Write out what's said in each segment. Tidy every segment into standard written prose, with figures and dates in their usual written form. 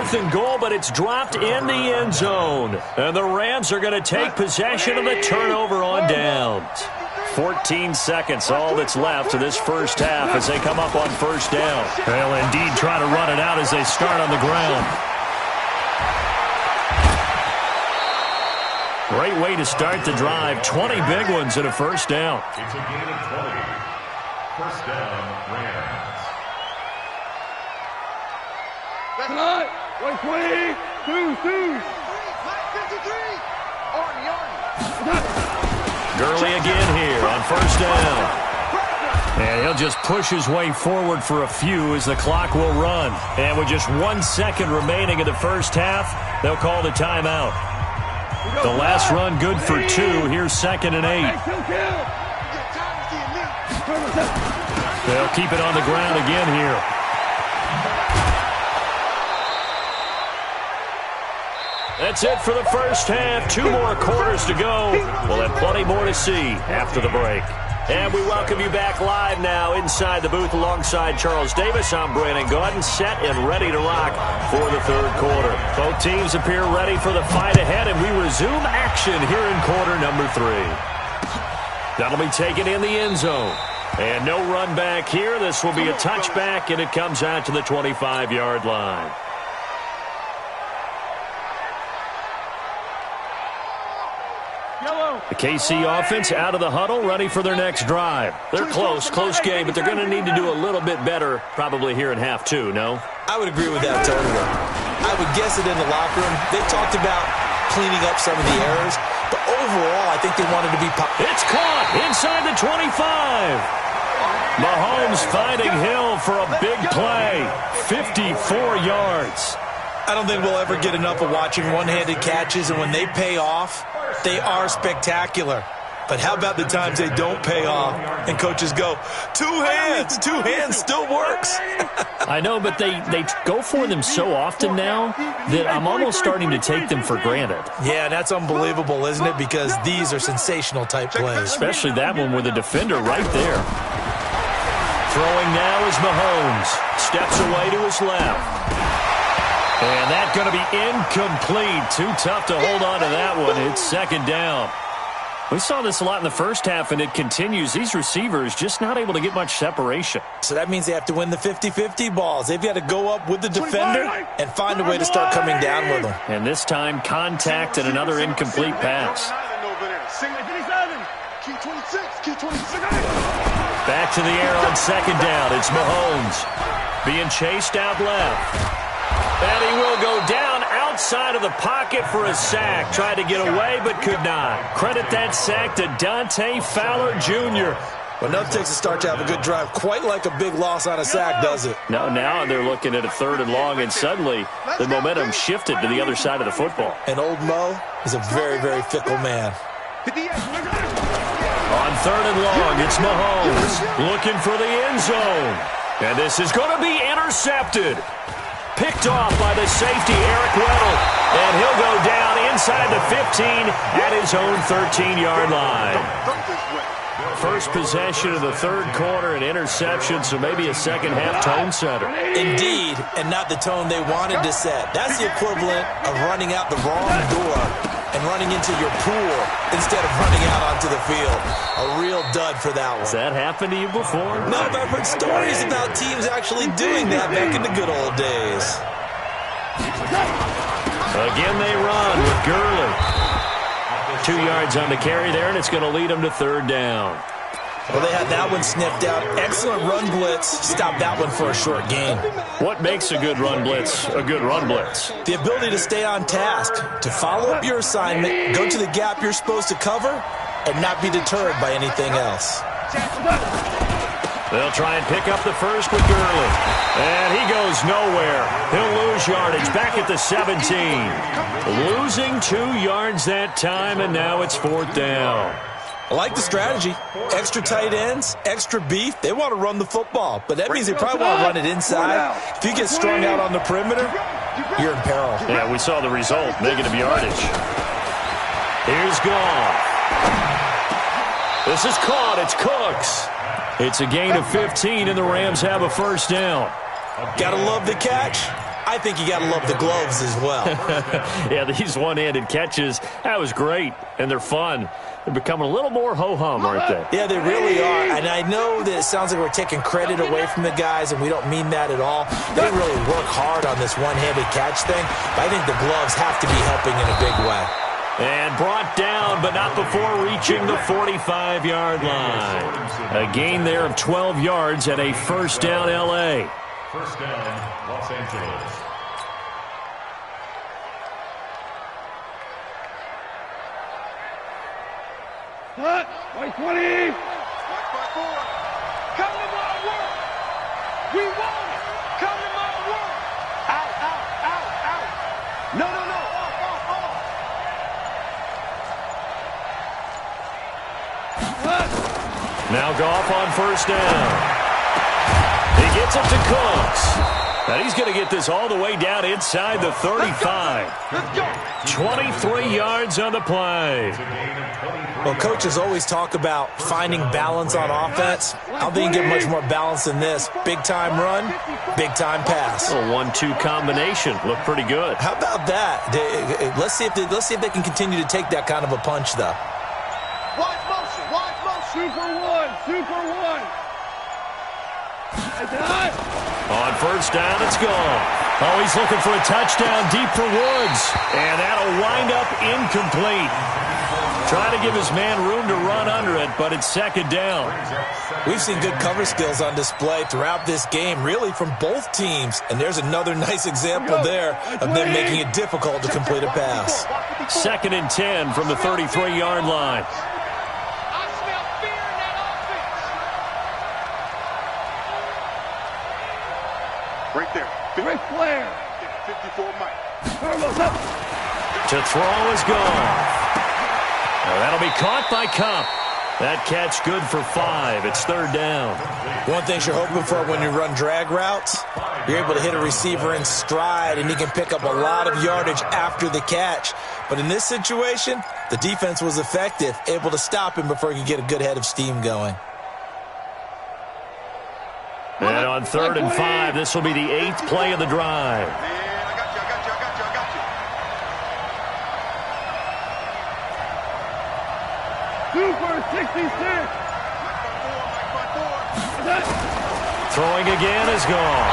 4th and goal, but it's dropped in the end zone. And the Rams are going to take possession of the turnover on downs. 14 seconds, all that's left of this first half as they come up on first down. They'll indeed try to run it out as they start on the ground. Great way to start the drive. 20 big ones and a first down. It's a gain of 20. First down, Rams. That's right. 120. 2. 53. Gurley again here on first down. And he'll just push his way forward for a few as the clock will run. And with just 1 second remaining in the first half, they'll call the timeout. The last run good for 2. Here's 2nd and 8. They'll keep it on the ground again here. That's it for the first half. 2 more quarters to go. We'll have plenty more to see after the break. And we welcome you back live now inside the booth alongside Charles Davis. I'm Brandon Gordon, set and ready to rock for the third quarter. Both teams appear ready for the fight ahead, and we resume action here in quarter number 3. That'll be taken in the end zone. And no run back here. This will be a touchback, and it comes out to the 25-yard line. The KC offense out of the huddle, ready for their next drive. They're close game, but they're going to need to do a little bit better probably here in half 2, no? I would agree with that totally. I would guess it in the locker room. They talked about cleaning up some of the errors, but overall, I think they wanted to be... It's caught inside the 25. Mahomes finding Hill for a big play. 54 yards. I don't think we'll ever get enough of watching one-handed catches, and when they pay off, they are spectacular. But how about the times they don't pay off and coaches go, 2 hands, 2 hands still works. I know, but they go for them so often now that I'm almost starting to take them for granted. Yeah, that's unbelievable, isn't it? Because these are sensational type plays. Especially that one with the defender right there. Throwing now is Mahomes. Steps away to his left. And that's going to be incomplete. Too tough to hold on to that one. It's 2nd down. We saw this a lot in the first half, and it continues. These receivers just not able to get much separation. So that means they have to win the 50-50 balls. They've got to go up with the defender and find a way to start coming down with them. And this time, contact and another incomplete pass. Back to the air on 2nd down. It's Mahomes being chased out left. And he will go down outside of the pocket for a sack. Tried to get away, but could not. Credit that sack to Dante Fowler Jr. Well, enough takes a start to have a good drive. Quite like a big loss on a sack, does it? No, now they're looking at a 3rd and long, and suddenly the momentum shifted to the other side of the football. And old Mo is a very, very fickle man. On 3rd and long, it's Mahomes looking for the end zone. And this is going to be intercepted. Picked off by the safety, Eric Weddle. And he'll go down inside the 15 at his own 13-yard line. First possession of the third quarter, an interception, so maybe a second-half tone setter. Indeed, and not the tone they wanted to set. That's the equivalent of running out the wrong door and running into your pool instead of running out onto the field. A real dud for that one. Has that happened to you before? No, but I've heard stories about teams actually doing that back in the good old days. Again they run with Gurley. 2 yards on the carry there, and it's going to lead them to 3rd down. Well, they had that one sniffed out. Excellent run blitz. Stop that one for a short gain. What makes a good run blitz a good run blitz? The ability to stay on task, to follow up your assignment, go to the gap you're supposed to cover, and not be deterred by anything else. They'll try and pick up the first with Gurley. And he goes nowhere. He'll lose yardage back at the 17. Losing 2 yards that time, and now it's 4th down. I like the strategy. Extra tight ends, extra beef. They want to run the football, but that means they probably want to run it inside. If you get strung out on the perimeter, you're in peril. Yeah, we saw the result, negative yardage. Here's Goff. This is caught. It's Cooks. It's a gain of 15, and the Rams have a first down. Gotta love the catch. I think you got to love the gloves as well. Yeah, these one-handed catches, that was great, and they're fun. They're becoming a little more ho-hum, aren't they? Yeah, they really are. And I know that it sounds like we're taking credit away from the guys, and we don't mean that at all. They really work hard on this one-handed catch thing, but I think the gloves have to be helping in a big way. And brought down, but not before reaching the 45-yard line. A gain there of 12 yards and a first down, L.A. First down, Los Angeles. Hut, 20. Come to my work. We want it. Come to my work. Out, out, out, out. No, no, no. Off. Now Goff on first down. He gets it to Cooks. And he's going to get this all the way down inside the 35. 23 yards on the play. Well, coaches always talk about finding balance on offense. I don't think you get much more balance than this. Big-time run, big-time pass. A 1-2 combination. Looked pretty good. How about that? Let's see if they can continue to take that kind of a punch, though. Watch motion, watch motion. Super one. On first down, it's gone. Oh, he's looking for a touchdown deep for Woods. And that'll wind up incomplete. Trying to give his man room to run under it, but it's second down. We've seen good cover skills on display throughout this game, really from both teams. And there's another nice example there of them making it difficult to complete a pass. Second and 10 from the 33-yard line. I smell fear in that offense. Right there. Ric Flair. 54 Mike. Turbo's up. To throw is gone. Now that'll be caught by Cup. That catch good for 5. It's third down. One thing you're hoping for when you run drag routes, you're able to hit a receiver in stride, and he can pick up a lot of yardage after the catch. But in this situation, the defense was effective, able to stop him before he could get a good head of steam going. And on third and 5, this will be the 8th play of the drive. Super 66. Throwing again is gone.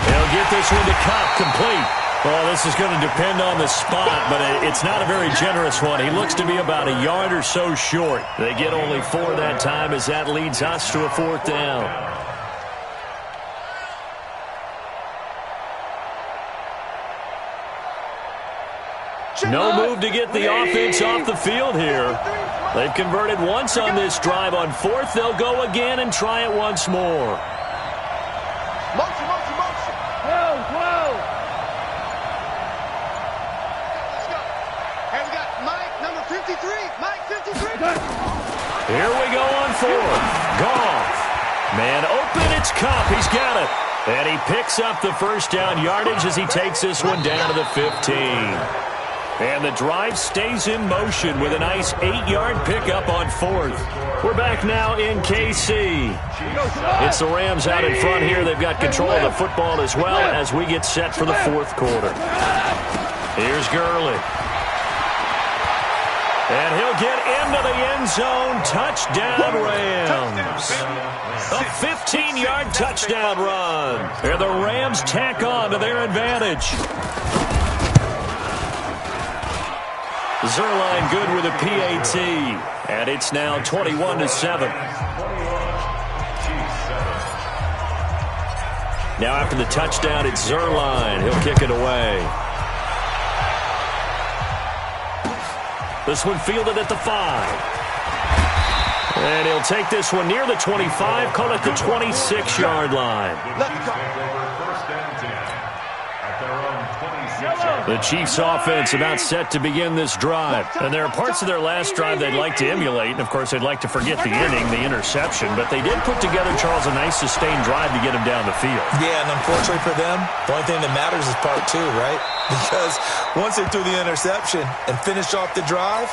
He'll get this one to Cup, complete. Well, this is going to depend on the spot, but it's not a very generous one. He looks to be about a yard or so short. They get only 4 that time as that leads us to a fourth down. No move to get the offense off the field here. They've converted once on this drive. On fourth, they'll go again and try it once more. Motion. 12. Let's go. Hey, we got Mike, number 53. Mike, 53. Here we go on fourth. Goff. Man open, it's Cup. He's got it. And he picks up the first down yardage as he takes this one down to the 15. And the drive stays in motion with a nice 8-yard pickup on fourth. We're back now in KC. It's the Rams out in front here. They've got control of the football as well as we get set for the fourth quarter. Here's Gurley. And he'll get into the end zone. Touchdown, Rams. A 15-yard touchdown run. And the Rams tack on to their advantage. Zerline good with a PAT, and it's now 21-7. Now after the touchdown, it's Zerline. He'll kick it away. This one fielded at the 5. And he'll take this one near the 25, call it the 26-yard line. The Chiefs' offense about set to begin this drive. And there are parts of their last drive they'd like to emulate. And, of course, they'd like to forget the inning, the interception. But they did put together, Charles, a nice sustained drive to get him down the field. Yeah, and unfortunately for them, the only thing that matters is part 2, right? Because once they threw the interception and finished off the drive,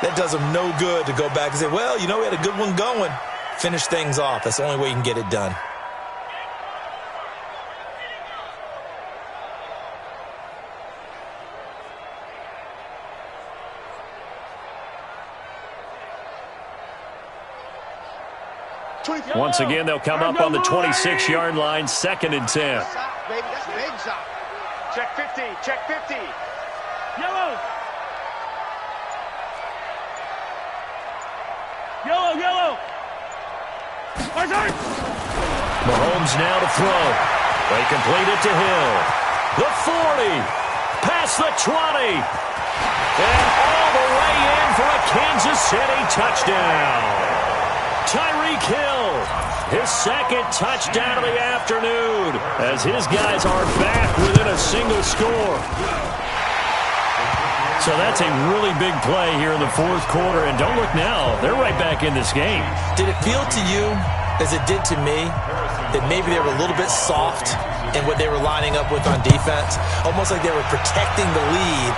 that does them no good to go back and say, well, you know, we had a good one going. Finish things off. That's the only way you can get it done. Once again, they'll come up on the 26-yard line, 2nd and 10. Baby, that's big shot. Check 50. Check 50. Yellow. Yellow. Mahomes now to throw. They complete it to Hill. The 40. Past the 20. And all the way in for a Kansas City touchdown. Tyreek Hill, his 2nd touchdown of the afternoon, as his guys are back within a single score. So that's a really big play here in the 4th quarter, and don't look now, they're right back in this game. Did it feel to you, as it did to me, that maybe they were a little bit soft in what they were lining up with on defense? Almost like they were protecting the lead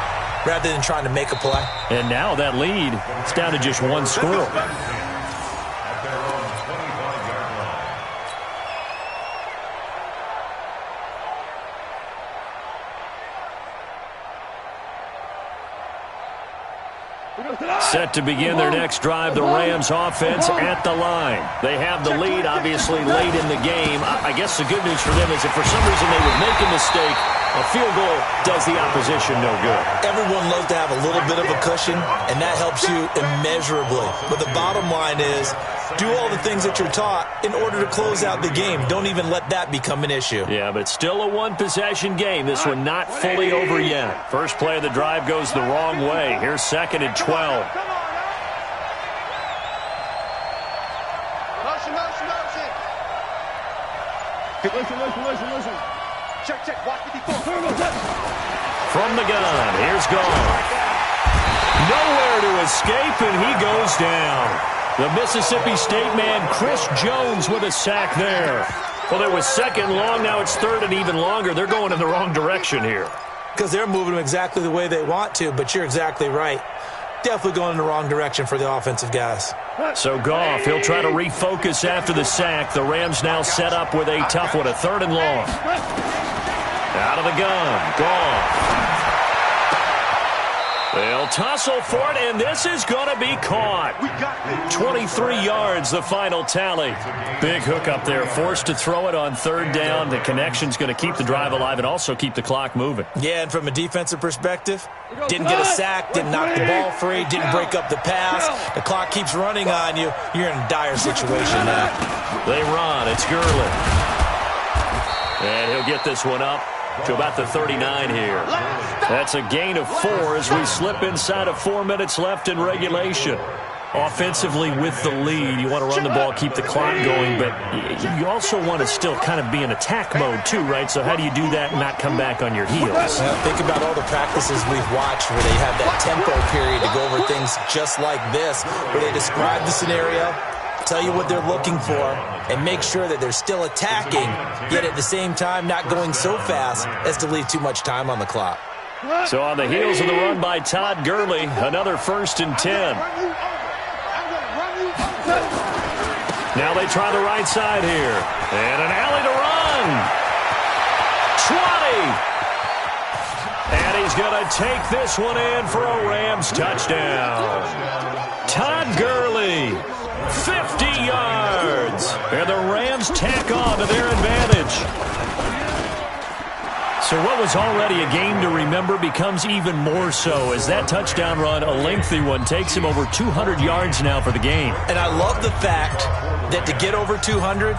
rather than trying to make a play. And now that lead is down to just 1 score. Set to begin their next drive, the Rams offense at the line. They have the lead, obviously, late in the game. I guess the good news for them is if for some reason they would make a mistake, a field goal does the opposition no good. Everyone loves to have a little bit of a cushion, and that helps you immeasurably. But the bottom line is, do all the things that you're taught in order to close out the game. Don't even let that become an issue. Yeah, but still a one-possession game. This one not fully over yet. First play of the drive goes the wrong way. Here's 2nd and 12. Listen. Check. Watch 54. From the gun, here's Goff. Nowhere to escape, and he goes down. The Mississippi State man, Chris Jones, with a sack there. Well, it was 2nd long. Now it's 3rd and even longer. They're going in the wrong direction here. Because they're moving them exactly the way they want to, but you're exactly right. Definitely going in the wrong direction for the offensive guys. So Goff, he'll try to refocus after the sack. The Rams now set up with a tough one, a 3rd and long. Out of the gun, Goff. They'll tussle for it, and this is going to be caught. 23 yards, the final tally. Big hook up there, forced to throw it on 3rd down. The connection's going to keep the drive alive and also keep the clock moving. Yeah, and from a defensive perspective, didn't get a sack, didn't knock the ball free, didn't break up the pass. The clock keeps running on you. You're in a dire situation now. They run. It's Gurley. And he'll get this one up to about the 39 here. That's a gain of 4 as we slip inside of 4 minutes left in regulation. Offensively with the lead, you want to run the ball, keep the clock going, but you also want to still kind of be in attack mode too, right? So how do you do that and not come back on your heels? Well, think about all the practices we've watched where they have that tempo period to go over things just like this, where they describe the scenario, tell you what they're looking for, and make sure that they're still attacking, yet at the same time not going so fast as to leave too much time on the clock. So on the heels of the run by Todd Gurley, another 1st and 10. Now they try the right side here. And an alley to run. 20. And he's going to take this one in for a Rams touchdown. Todd Gurley. 50 yards. And the Rams tack on to their advantage. So what was already a game to remember becomes even more so as that touchdown run, a lengthy one, takes him over 200 yards now for the game. And I love the fact that to get over 200,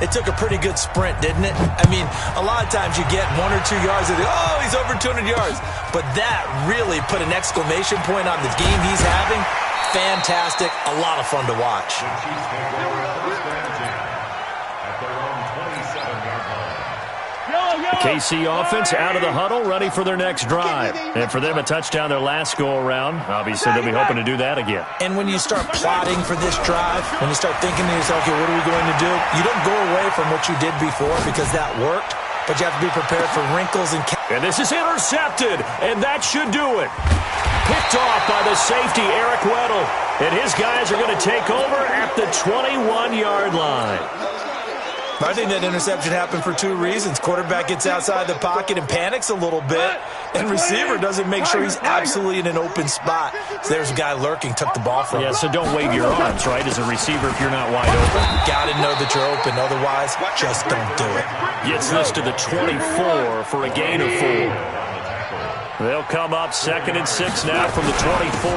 it took a pretty good sprint, didn't it? I mean, a lot of times you get 1 or 2 yards and oh, he's over 200 yards. But that really put an exclamation point on the game he's having. Fantastic. A lot of fun to watch. KC offense out of the huddle, ready for their next drive. And for them, a touchdown their last go-around. Obviously, they'll be hoping to do that again. And when you start plotting for this drive, when you start thinking to yourself, okay, what are we going to do? You don't go away from what you did before because that worked, but you have to be prepared for wrinkles and... And this is intercepted, and that should do it. Picked off by the safety, Eric Weddle. And his guys are going to take over at the 21-yard line. I think that interception happened for two reasons. Quarterback gets outside the pocket and panics a little bit, and receiver doesn't make sure he's absolutely in an open spot. So there's a guy lurking, took the ball from him. Yeah, so don't wave your arms, right, as a receiver if you're not wide open. Got to know that you're open. Otherwise, just don't do it. Gets this to the 24 for a gain of 4. They'll come up 2nd and 6 now from the 24.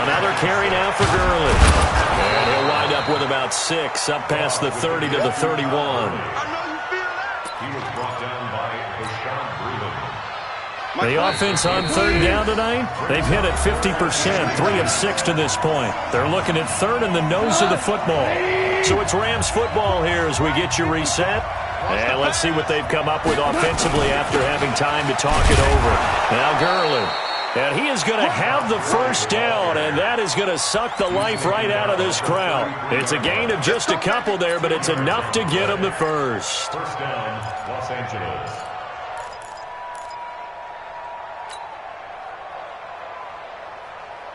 Another carry now for Gurley. And he'll wind up with about 6, up past the 30 to the 31. He was brought down by Bashaud Breeland. The offense on 3rd down tonight, they've hit it 50%, 3 of 6 to this point. They're looking at 3rd in the nose of the football. So it's Rams football here as we get you reset. And let's see what they've come up with offensively after having time to talk it over. Now Gurley. And he is going to have the first down, and that is going to suck the life right out of this crowd. It's a gain of just a couple there, but it's enough to get him the first. First down, Los Angeles.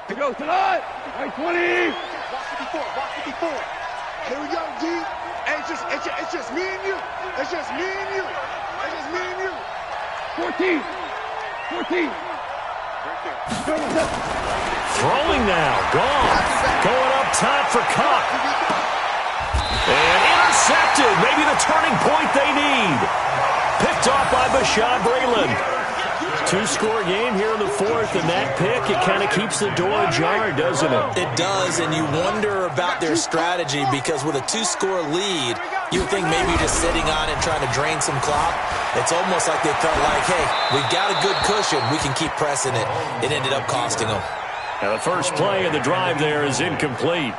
Here goes tonight. Right 20. Watch it before. Here we go, G. Hey, it's just me and you. It's just me and you. 14. Throwing now. Gone. Going up top for Cup. And intercepted. Maybe the turning point they need. Picked off by Bashaud Breeland. 2-score game here in the 4th, and that pick, it kind of keeps the door ajar, doesn't it? It does, and you wonder about their strategy because with a 2-score lead, you think maybe you're just sitting on it trying to drain some clock. It's almost like they felt like, hey, we've got a good cushion. We can keep pressing it. It ended up costing them. Now the first play of the drive there is incomplete.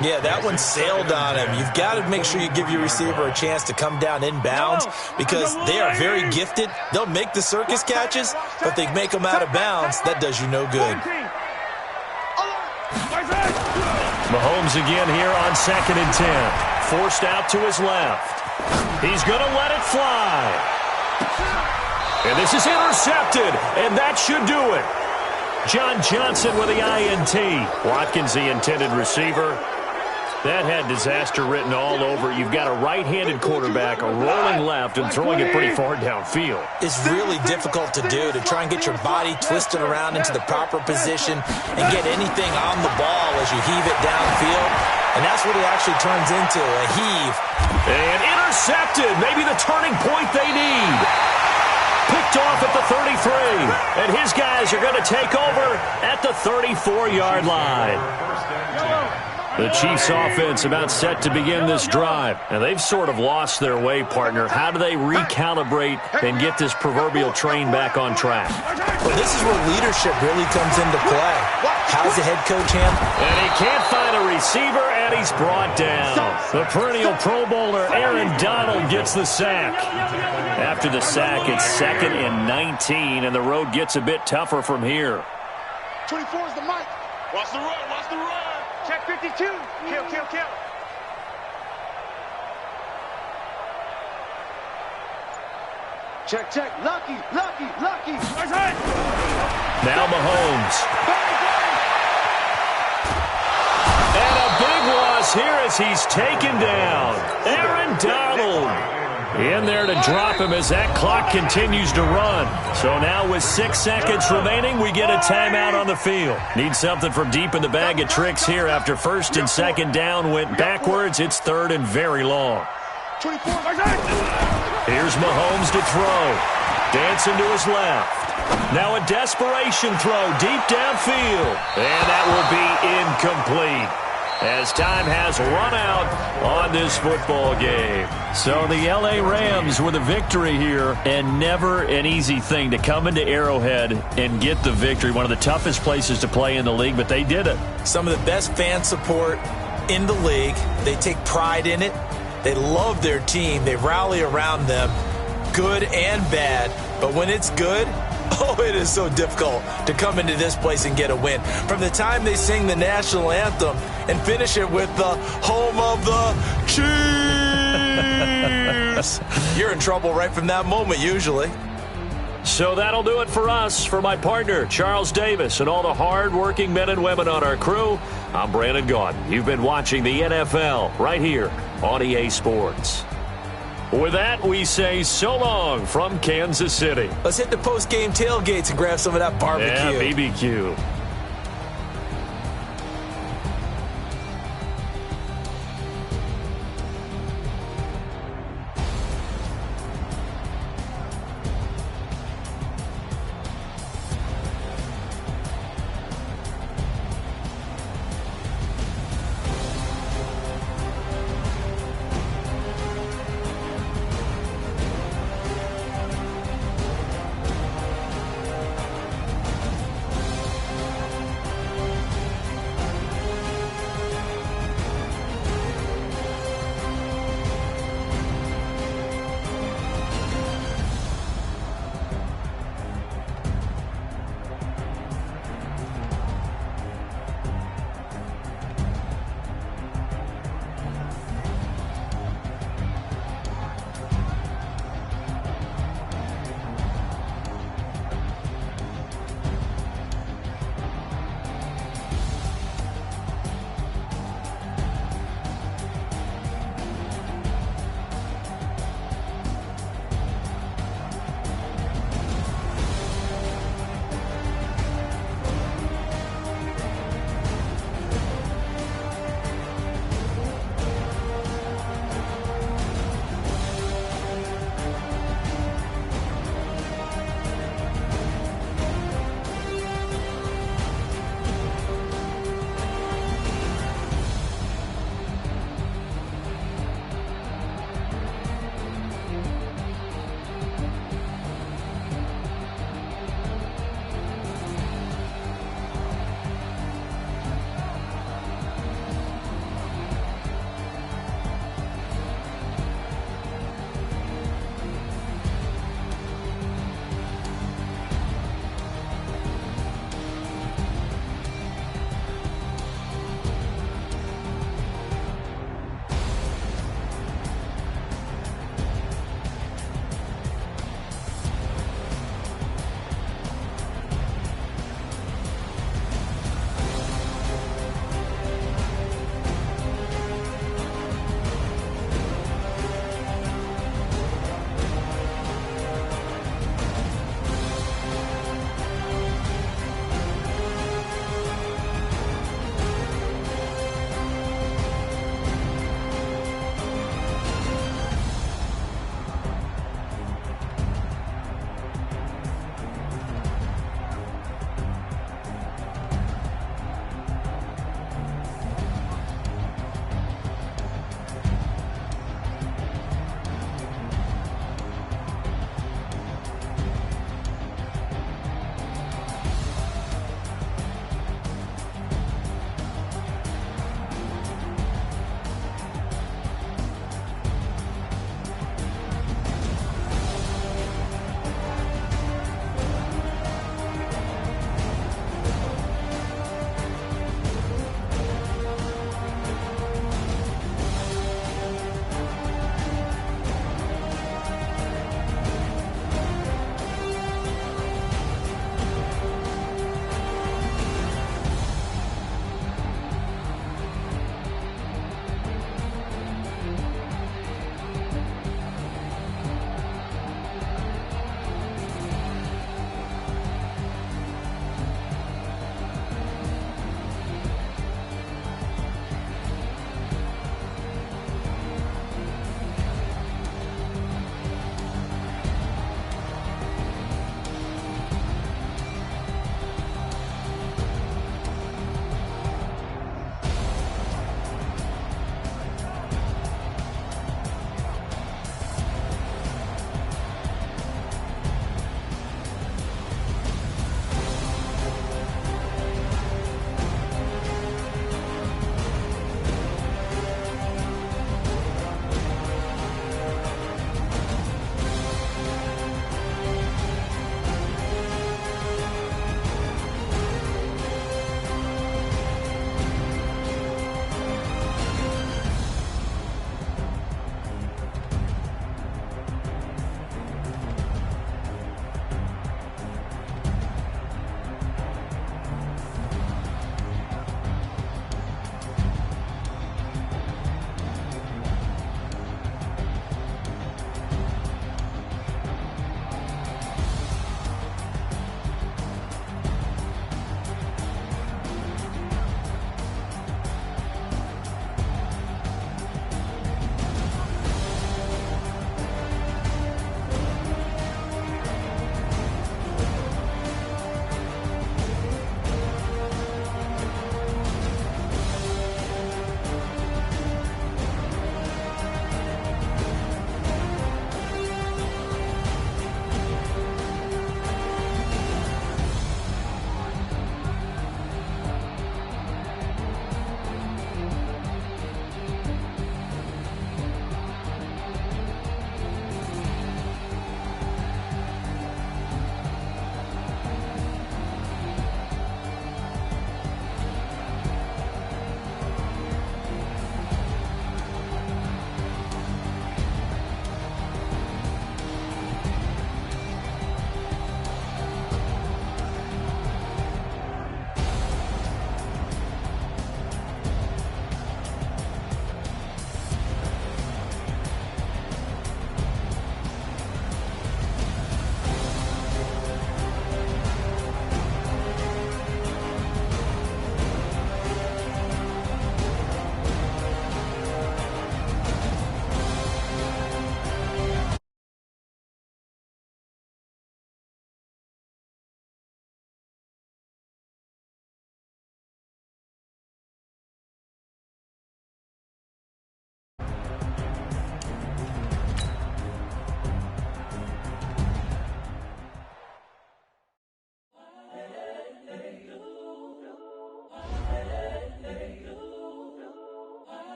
Yeah, that one sailed on him. You've got to make sure you give your receiver a chance to come down inbounds because they are very gifted. They'll make the circus catches, but they make them out of bounds. That does you no good. Mahomes again here on 2nd and 10. Forced out to his left. He's going to let it fly. And this is intercepted, and that should do it. John Johnson with the INT. Watkins, the intended receiver. That had disaster written all over. You've got a right-handed quarterback rolling left and throwing it pretty far downfield. It's really difficult to do, to try and get your body twisted around into the proper position and get anything on the ball as you heave it downfield. And that's what it actually turns into, a heave. And intercepted. Maybe the turning point they need. Picked off at the 33. And his guys are going to take over at the 34-yard line. The Chiefs offense about set to begin this drive. And they've sort of lost their way, partner. How do they recalibrate and get this proverbial train back on track? Well, this is where leadership really comes into play. How's the head coach handle? And he can't find a receiver, and he's brought down. The perennial Pro Bowler Aaron Donald gets the sack. After the sack, it's 2nd and 19, and the road gets a bit tougher from here. 24 is the mic. Watch the run. Check 52. Kill. Check. Lucky. That's right. Now Mahomes. And a big loss here as he's taken down. Aaron Donald in there to drop him as that clock continues to run. So now with 6 seconds remaining, we get a timeout on the field. Need something from deep in the bag of tricks here after 1st and 2nd down went backwards. It's 3rd and very long. Here's Mahomes to throw. Dancing to his left. Now a desperation throw deep downfield. And that will be incomplete, as time has run out on this football game. So the L.A. Rams with a victory here, and never an easy thing to come into Arrowhead and get the victory. One of the toughest places to play in the league, but they did it. Some of the best fan support in the league. They take pride in it. They love their team. They rally around them, good and bad. But when it's good, oh, it is so difficult to come into this place and get a win. From the time they sing the national anthem and finish it with the home of the Chiefs, you're in trouble right from that moment usually. So that'll do it for us. For my partner, Charles Davis, and all the hard-working men and women on our crew, I'm Brandon Gaudin. You've been watching the NFL right here on EA Sports. With that, we say so long from Kansas City. Let's hit the post-game tailgates and grab some of that barbecue. Yeah, BBQ.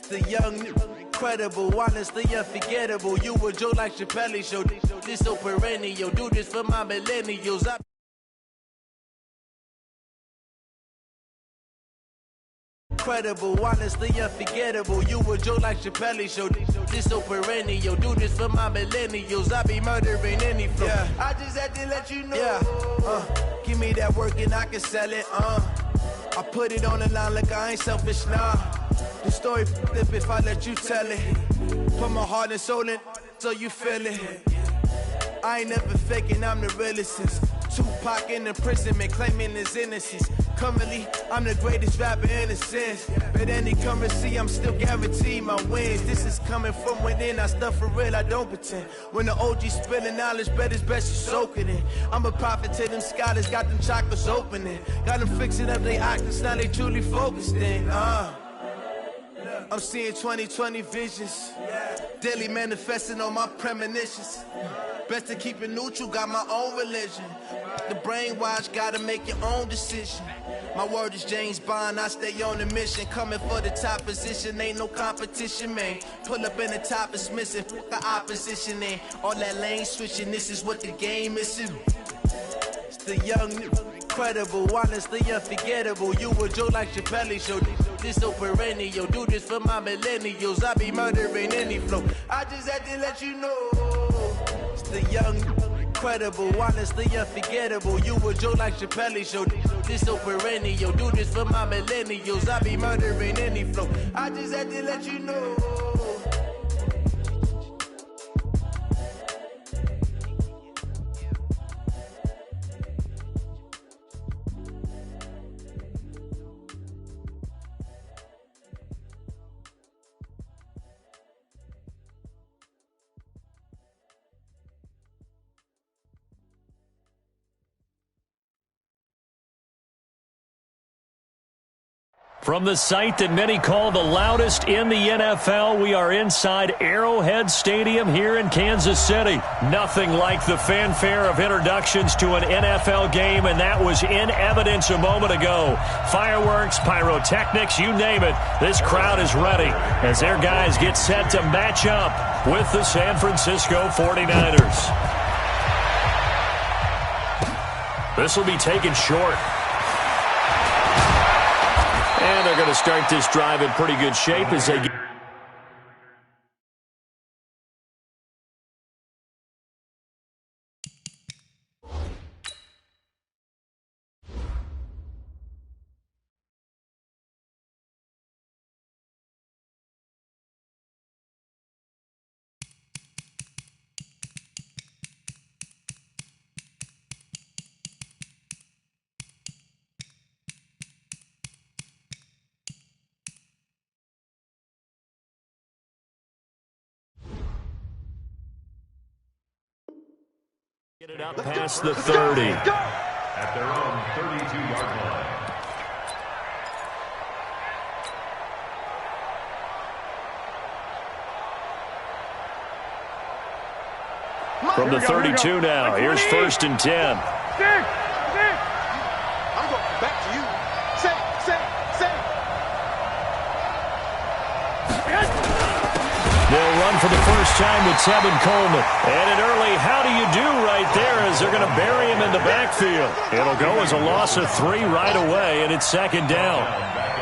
The young, incredible, honestly unforgettable. You a Joe like Chappelle show. This so perennial. Do this for my millennials. Incredible, honestly unforgettable. You a Joe like Chappelle show. This so perennial. Do this for my millennials. I be murdering any flow. Yeah. I just had to let you know. Yeah. Give me that work and I can sell it. I put it on the line like I ain't selfish, nah. The story flip if I let you tell it. Put my heart and soul in so you feel it. I ain't never faking, I'm the realest since Tupac in imprisonment, claiming his innocence. Currently, I'm the greatest rapper in a sense. But any currency, I'm still guaranteed my wins. This is coming from within, I stuff for real, I don't pretend. When the OG spilling knowledge, bet it's best you soak it in. I'm a prophet to them scholars, got them chakras opening. Got them fixing up their octaves, now they truly focused in. I'm seeing 2020 visions, daily manifesting on my premonitions. Best to keep it neutral, got my own religion. The brainwash, gotta make your own decision. My word is James Bond, I stay on the mission. Coming for the top position, ain't no competition, man. Pull up in the top is missing, the opposition in. All that lane switching, this is what the game is. It's the young, incredible, honestly unforgettable. You a Joe like Chappelle show. This so perennial. Do this for my millennials. I be murdering any flow. I just had to let you know. It's the young, incredible, honestly unforgettable. You a Joe like Chappelle show. This so perennial. Do this for my millennials. I be murdering any flow. I just had to let you know. From the site that many call the loudest in the NFL, we are inside Arrowhead Stadium here in Kansas City. Nothing like the fanfare of introductions to an NFL game, and that was in evidence a moment ago. Fireworks, pyrotechnics, you name it. This crowd is ready as their guys get set to match up with the San Francisco 49ers. This will be taken short. And they're going to start this drive in pretty good shape as they get... Get it up past the 30. At their own 32-yard line. From the 32 now, here's 1st and 10. I'm going back to you. Say. They'll run for the first time with Tevin Coleman. And an early how do you do right there as they're going to bury him in the backfield. It'll go as a loss of 3 right away, and it's 2nd down.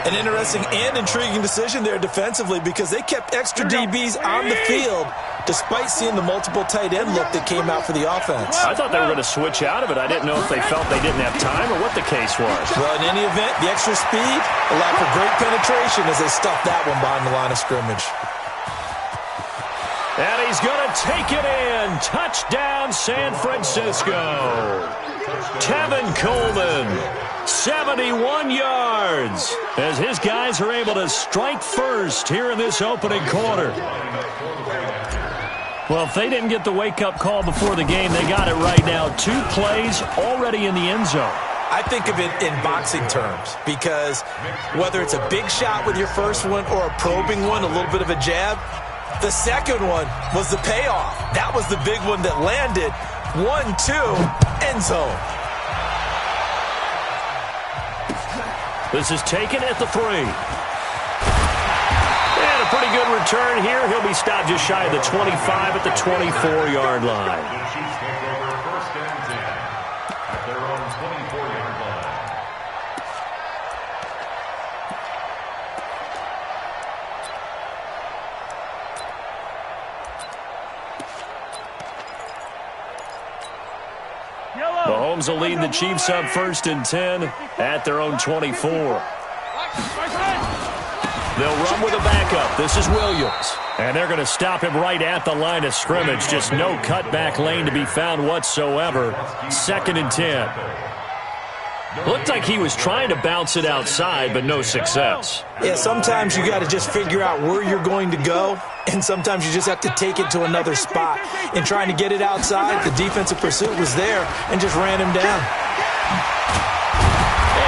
An interesting and intriguing decision there defensively because they kept extra DBs on the field despite seeing the multiple tight end look that came out for the offense. I thought they were going to switch out of it. I didn't know if they felt they didn't have time or what the case was. Well, in any event, the extra speed allowed for great penetration as they stuffed that one behind the line of scrimmage. And he's going to take it in. Touchdown, San Francisco. Tevin Coleman, 71 yards, as his guys are able to strike first here in this opening quarter. Well, if they didn't get the wake-up call before the game, they got it right now. 2 plays already in the end zone. I think of it in boxing terms because whether it's a big shot with your first one or a probing one, a little bit of a jab, the second one was the payoff. That was the big one that landed. 1-2, end zone. This is taken at the 3. And a a pretty good return here. He'll be stopped just shy of the 25 at the 24-yard line. The Chiefs take over first and 10 at their own 24-yard line. Mahomes will lead the Chiefs up first and 10 at their own 24. They'll run with a backup. This is Williams. And they're going to stop him right at the line of scrimmage. Just no cutback lane to be found whatsoever. Second and 10. Looked like he was trying to bounce it outside, but no success. Yeah, sometimes you got to just figure out where you're going to go, and sometimes you just have to take it to another spot. In trying to get it outside, the defensive pursuit was there and just ran him down.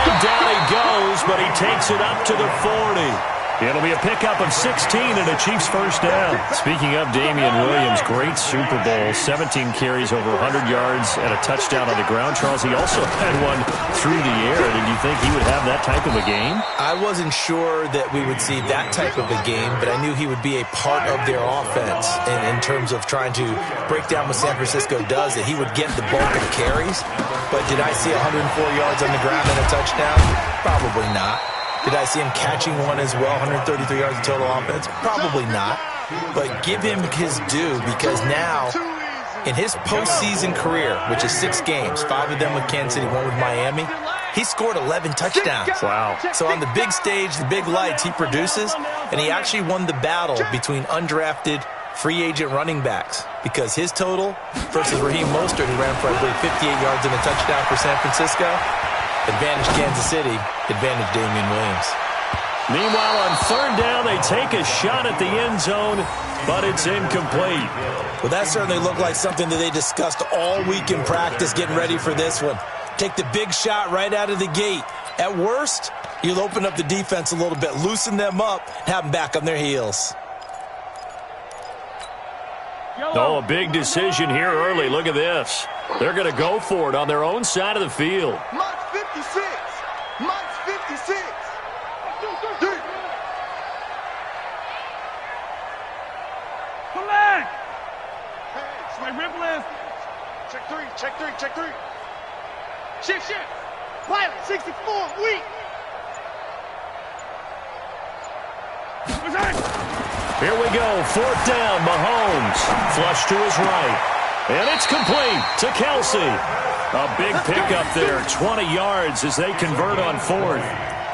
And down he goes, but he takes it up to the 40. It'll be a pickup of 16 and a Chiefs first down. Speaking of Damian Williams, great Super Bowl, 17 carries over 100 yards and a touchdown on the ground. Charles, he also had one through the air. Did you think he would have that type of a game? I wasn't sure that we would see that type of a game, but I knew he would be a part of their offense in terms of trying to break down what San Francisco does, that he would get the bulk of carries. But did I see 104 yards on the ground and a touchdown? Probably not. Did I see him catching one as well, 133 yards of total offense? Probably not. But give him his due, because now, in his postseason career, which is 6 games, 5 of them with Kansas City, 1 with Miami, he scored 11 touchdowns. Wow. So on the big stage, the big lights, he produces, and he actually won the battle between undrafted free agent running backs, because his total versus Raheem Mostert, who ran for, I believe, 58 yards and a touchdown for San Francisco, advantage Kansas City, advantage Damian Williams. Meanwhile, on third down, they take a shot at the end zone, but it's incomplete. Well, that certainly looked like something that they discussed all week in practice, getting ready for this one. Take the big shot right out of the gate. At worst, you'll open up the defense a little bit, loosen them up, have them back on their heels. Oh, a big decision here early. Look at this. They're going to go for it on their own side of the field. March 56. March 56. Collect! Sway Ripley. Check 3, check 3, check 3. Shift. Pilot 64, weak. Here we go. Fourth down, Mahomes. Flush to his right. And it's complete to Kelsey. A big pickup there, 20 yards as they convert on fourth.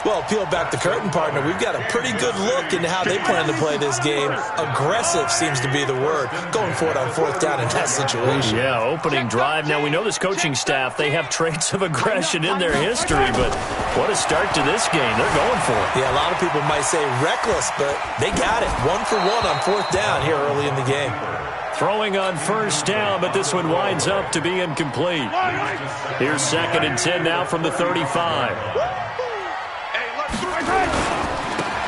Well, peel back the curtain, partner. We've got a pretty good look into how they plan to play this game. Aggressive seems to be the word. Going for it on fourth down in that situation. Yeah, opening drive. Now, we know this coaching staff, they have traits of aggression in their history, but what a start to this game. They're going for it. Yeah, a lot of people might say reckless, but they got it. 1 for 1 on fourth down here early in the game. Throwing on first down, but this one winds up to be incomplete. Here's second and 10 now from the 35.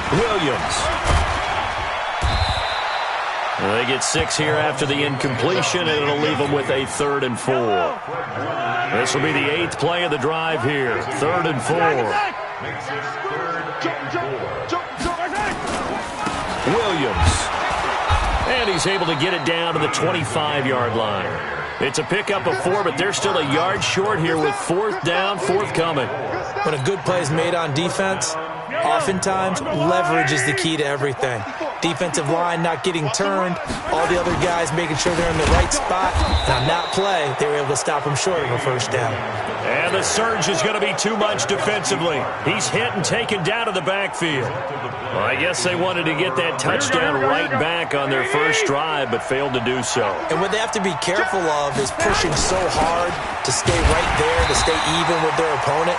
Williams. They get 6 here after the incompletion, and it'll leave them with a 3rd and 4. This will be the 8th play of the drive here. 3rd and 4. Williams. And he's able to get it down to the 25-yard line. It's a pickup of 4, but they're still a yard short here with fourth down, forthcoming. When a good play is made on defense, oftentimes leverage is the key to everything. Defensive line not getting turned, all the other guys making sure they're in the right spot. And on that play, they were able to stop him short of a first down. And the surge is going to be too much defensively. He's hit and taken down to the backfield. Well, I guess they wanted to get that touchdown right back on their first drive, but failed to do so. And what they have to be careful of is pushing so hard to stay right there, to stay even with their opponent,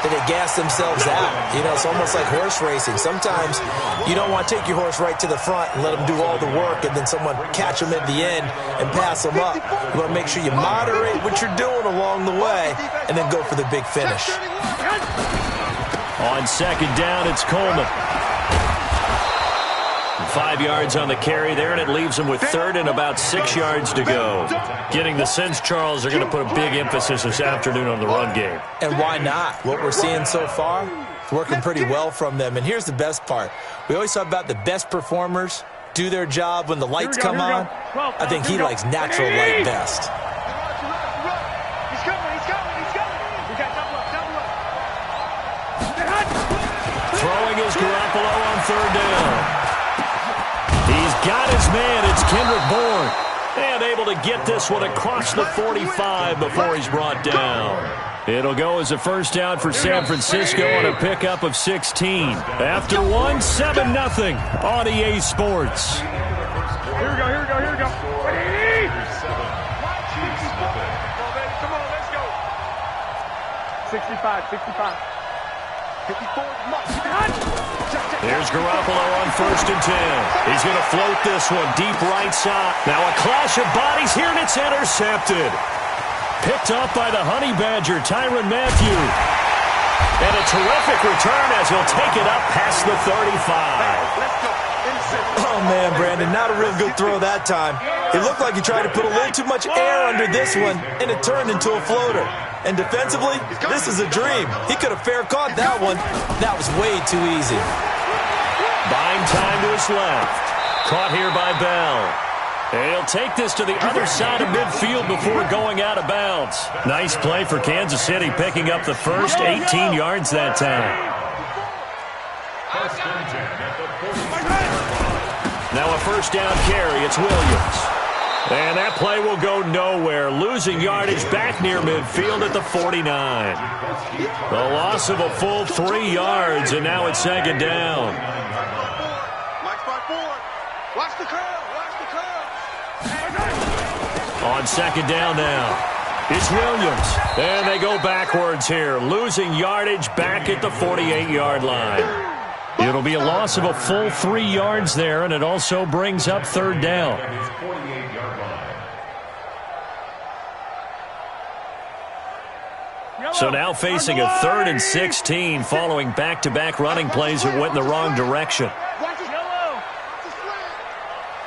that they gas themselves out. You know, it's almost like horse racing. Sometimes you don't want to take your horse right to the front and let them do all the work, and then someone catch them at the end and pass them up. You want to make sure you moderate what you're doing along the way and then go for the big finish. On second down, it's Coleman. 5 yards on the carry there, and it leaves them with 3rd and about 6 yards to go. Getting the sense, Charles, they're going to put a big emphasis this afternoon on the run game. And why not? What we're seeing so far, It's working pretty well from them. And here's the best part. We always talk about the best performers do their job when the lights come on. I think he likes natural light best. He's coming. We got double up. Throwing is Garoppolo on third down. He's got his man. It's Kendrick Bourne. And able to get this one across the 45 before he's brought down. It'll go as a first down for San Francisco on a pickup of 16. After one, 7-0 on EA Sports. Here we go. Ready? Come on, let's go. 65. 54. There's Garoppolo on 1st and 10. He's going to float this one deep right side. Now a clash of bodies here, and it's intercepted. Picked up by the Honey Badger, Tyrann Mathieu. And a terrific return as he'll take it up past the 35. Let's go. Oh, man, Brandon, not a real good throw that time. It looked like he tried to put a little too much air under this one, and it turned into a floater. And defensively, this is a dream. He could have fair caught that one. That was way too easy. Buying time to his left. Caught here by Bell. And he'll take this to the other side of midfield before going out of bounds. Nice play for Kansas City, picking up the first 18 yards that time. Now a first down carry. It's Williams. And that play will go nowhere. Losing yardage back near midfield at the 49. The loss of a full 3 yards, and now it's second down. Mike spot forward. Watch the curve. On second down now, it's Williams. And they go backwards here, losing yardage back at the 48-yard line. It'll be a loss of a full 3 yards there, and it also brings up third down. So now facing a 3rd and 16 following back-to-back running plays that went in the wrong direction. Watch it. Yellow.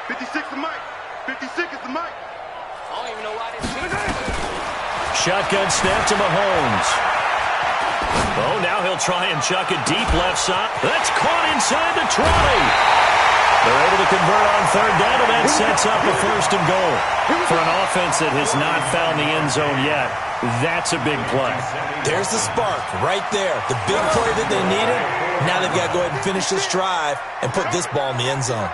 56 is Mike. 56 is the Mike. I don't even know why this is. Shotgun snap to Mahomes. Oh, now he'll try and chuck it deep left side. That's caught inside the 20. They're able to convert on third down, and that sets up a 1st and goal. For an offense that has not found the end zone yet, that's a big play. There's the spark right there. The big play that they needed. Now they've got to go ahead and finish this drive and put this ball in the end zone.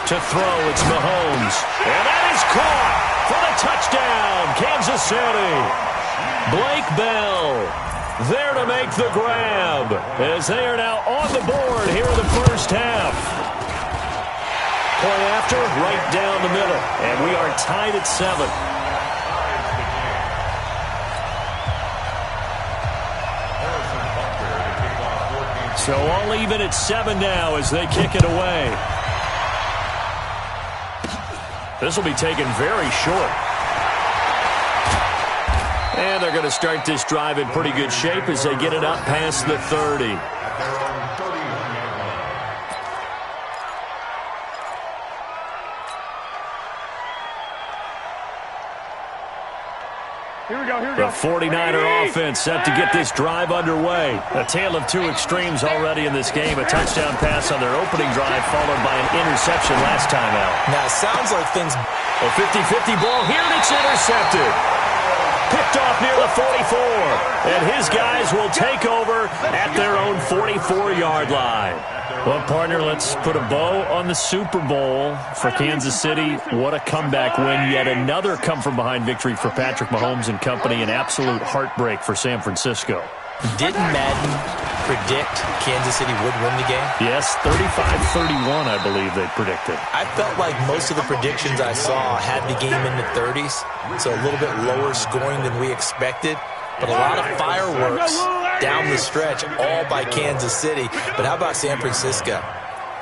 To throw, it's Mahomes. And that is caught for the touchdown, Kansas City. Blake Bell there to make the grab as they are now on the board here in the first half. Play after, right down the middle. And we are tied at 7. So all even at 7 now as they kick it away. This will be taken very short. And they're going to start this drive in pretty good shape as they get it up past the 30. Here we go. The 49er offense set to get this drive underway. A tale of two extremes already in this game. A touchdown pass on their opening drive followed by an interception last time out. Now, it sounds like things... A 50-50 ball here, and it's intercepted. Picked off near the 44. And his guys will take over at their own 44-yard line. Well, partner, let's put a bow on the Super Bowl for Kansas City. What a comeback win. Yet another come-from-behind victory for Patrick Mahomes and company. An absolute heartbreak for San Francisco. Didn't Madden predict Kansas City would win the game? Yes, 35-31, I believe they predicted. I felt like most of the predictions I saw had the game in the 30s, so a little bit lower scoring than we expected. But a lot of fireworks down the stretch, all by Kansas City. But how about San Francisco?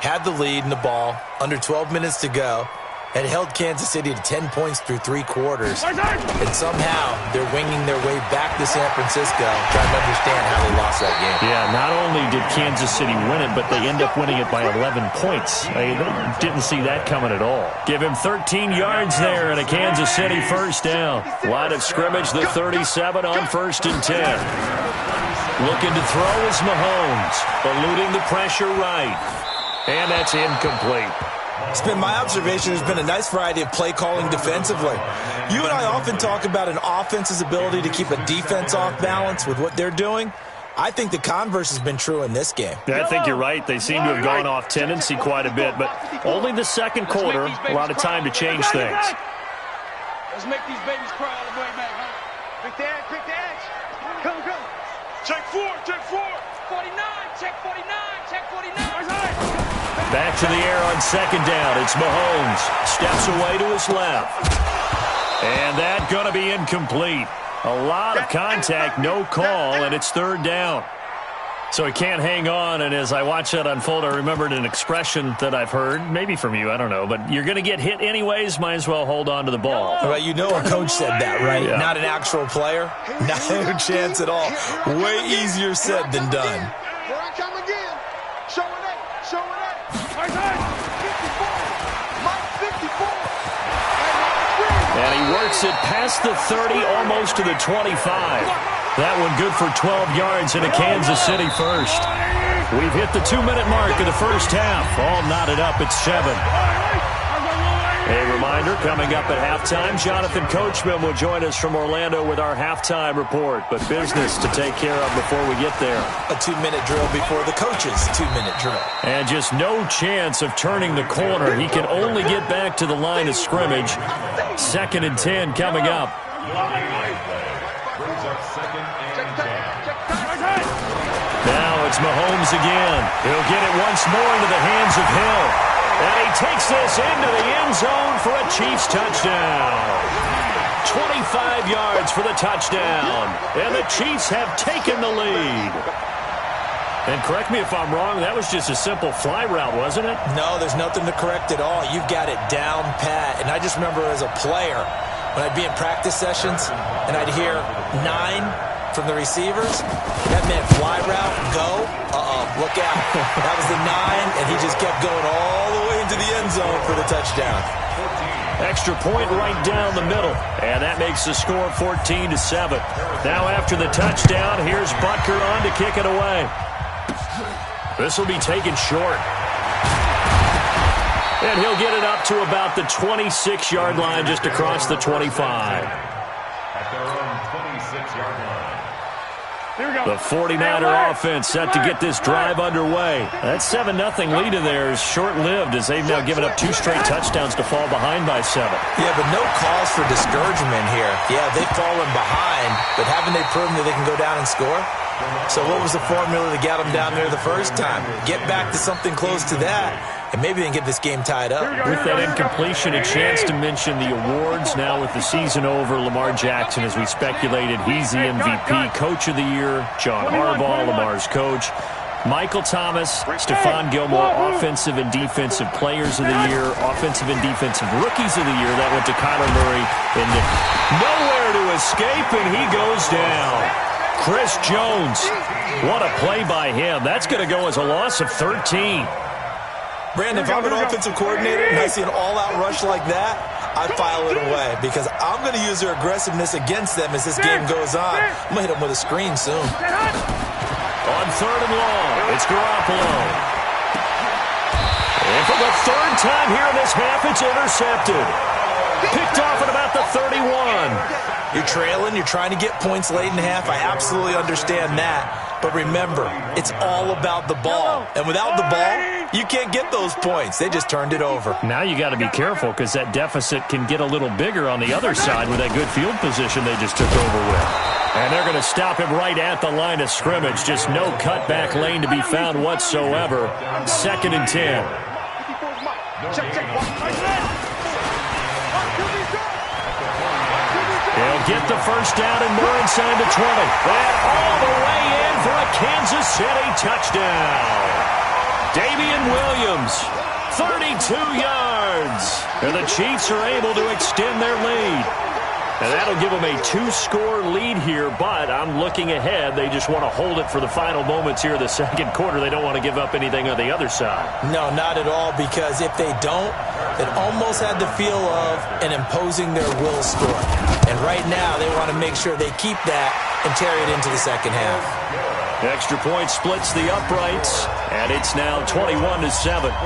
Had the lead in the ball, under 12 minutes to go, had held Kansas City to 10 points through 3 quarters. And somehow they're winging their way back to San Francisco, trying to understand how they lost that game. Yeah, not only did Kansas City win it, but they end up winning it by 11 points. They didn't see that coming at all. Give him 13 yards there and a Kansas City first down. Line of scrimmage, the 37 on 1st and 10. Looking to throw is Mahomes, eluding the pressure right. And that's incomplete. It's been my observation there's been a nice variety of play calling defensively. You and I often talk about an offense's ability to keep a defense off balance with what they're doing. I think the converse has been true in this game. Yeah, I think you're right. They seem to have gone off tendency quite a bit, but only the second quarter, a lot of time to change things. Let's make these babies cry all the way back, huh? Quick the edge. Come. Check 4. 49, check 49, check 49. Back to the air on 2nd down. It's Mahomes. Steps away to his left. And that going to be incomplete. A lot of contact, no call, and it's 3rd down. So he can't hang on, and as I watch that unfold, I remembered an expression that I've heard, maybe from you, I don't know, but you're going to get hit anyways, might as well hold on to the ball. Well, you know a coach said that, right? Yeah. Not an actual player. Not a chance at all. Way easier said than done. Here I come again. Showing it. 54. Mike 54. And he works it past the 30, almost to the 25. That one good for 12 yards and a Kansas City first. We've hit the 2-minute mark of the first half. All knotted up at 7. A reminder, coming up at halftime, Jonathan Coachman will join us from Orlando with our halftime report. But business to take care of before we get there. A 2-minute drill before the coach's 2-minute drill. And just no chance of turning the corner. He can only get back to the line of scrimmage. 2nd and 10 coming up. Brings up 2nd and 10. Now it's Mahomes again. He'll get it once more into the hands of Hill. And he takes this into the end zone for a Chiefs touchdown. 25 yards for the touchdown. And the Chiefs have taken the lead. And correct me if I'm wrong, that was just a simple fly route, wasn't it? No, there's nothing to correct at all. You've got it down pat. And I just remember as a player, when I'd be in practice sessions and I'd hear 9 from the receivers, that meant fly route, go, look out. That was the 9, and he just kept going all the way into the end zone for the touchdown. Extra point right down the middle, and that makes the score 14-7. Now after the touchdown, here's Butker on to kick it away. This will be taken short. And he'll get it up to about the 26-yard line, just across the 25. At their own 26-yard line. The 49er offense set to get this drive underway. That 7-0 lead of theirs short-lived as they've now given up 2 straight touchdowns to fall behind by 7. Yeah, but no cause for discouragement here. Yeah, they've fallen behind, but haven't they proven that they can go down and score? So what was the formula to get them down there the first time? Get back to something close to that, and maybe they can get this game tied up. With that incompletion, a chance to mention the awards. Now with the season over, Lamar Jackson, as we speculated, he's the MVP, Coach of the Year. John Harbaugh, Lamar's coach. Michael Thomas, Stephon Gilmore, Offensive and Defensive Players of the Year, Offensive and Defensive Rookies of the Year. That went to Kyler Murray. And nowhere to escape, and he goes down. Chris Jones, what a play by him. That's going to go as a loss of 13. Brandon, if I'm an offensive coordinator and I see an all-out rush like that, I file it away because I'm going to use their aggressiveness against them as this game goes on. I'm going to hit them with a screen soon. On 3rd and long, it's Garoppolo. And for the 3rd time here in this half, it's intercepted. Picked off at about the 31. You're trailing, you're trying to get points late in the half. I absolutely understand that. But remember, it's all about the ball. And without the ball, you can't get those points. They just turned it over. Now you got to be careful because that deficit can get a little bigger on the other side with that good field position they just took over with. And they're going to stop him right at the line of scrimmage. Just no cutback lane to be found whatsoever. 2nd and 10. He'll get the first down and more inside the 20. And all the way in for a Kansas City touchdown. Damian Williams, 32 yards. And the Chiefs are able to extend their lead. And that'll give them a 2-score lead here, but I'm looking ahead. They just want to hold it for the final moments here of the second quarter. They don't want to give up anything on the other side. No, not at all, because if they don't, it almost had the feel of an imposing their will score. And right now, they want to make sure they keep that and carry it into the second half. Extra point splits the uprights, and it's now 21-7.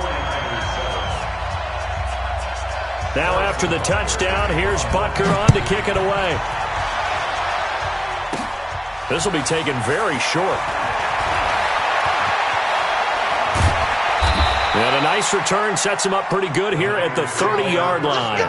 Now after the touchdown, here's Butker on to kick it away. This will be taken very short. And a nice return sets him up pretty good here at the 30-yard line.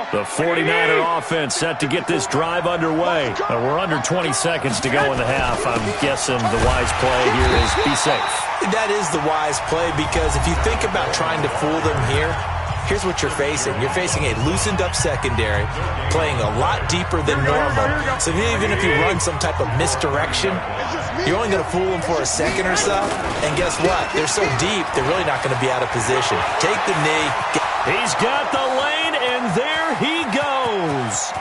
The 49er offense set to get this drive underway. We're under 20 seconds to go in the half. I'm guessing the wise play here is be safe. That is the wise play, because if you think about trying to fool them here, here's what you're facing. You're facing a loosened-up secondary, playing a lot deeper than normal. So even if you run some type of misdirection, you're only going to fool them for a second or so. And guess what? They're so deep, they're really not going to be out of position. Take the knee. He's got the lane, and there he goes.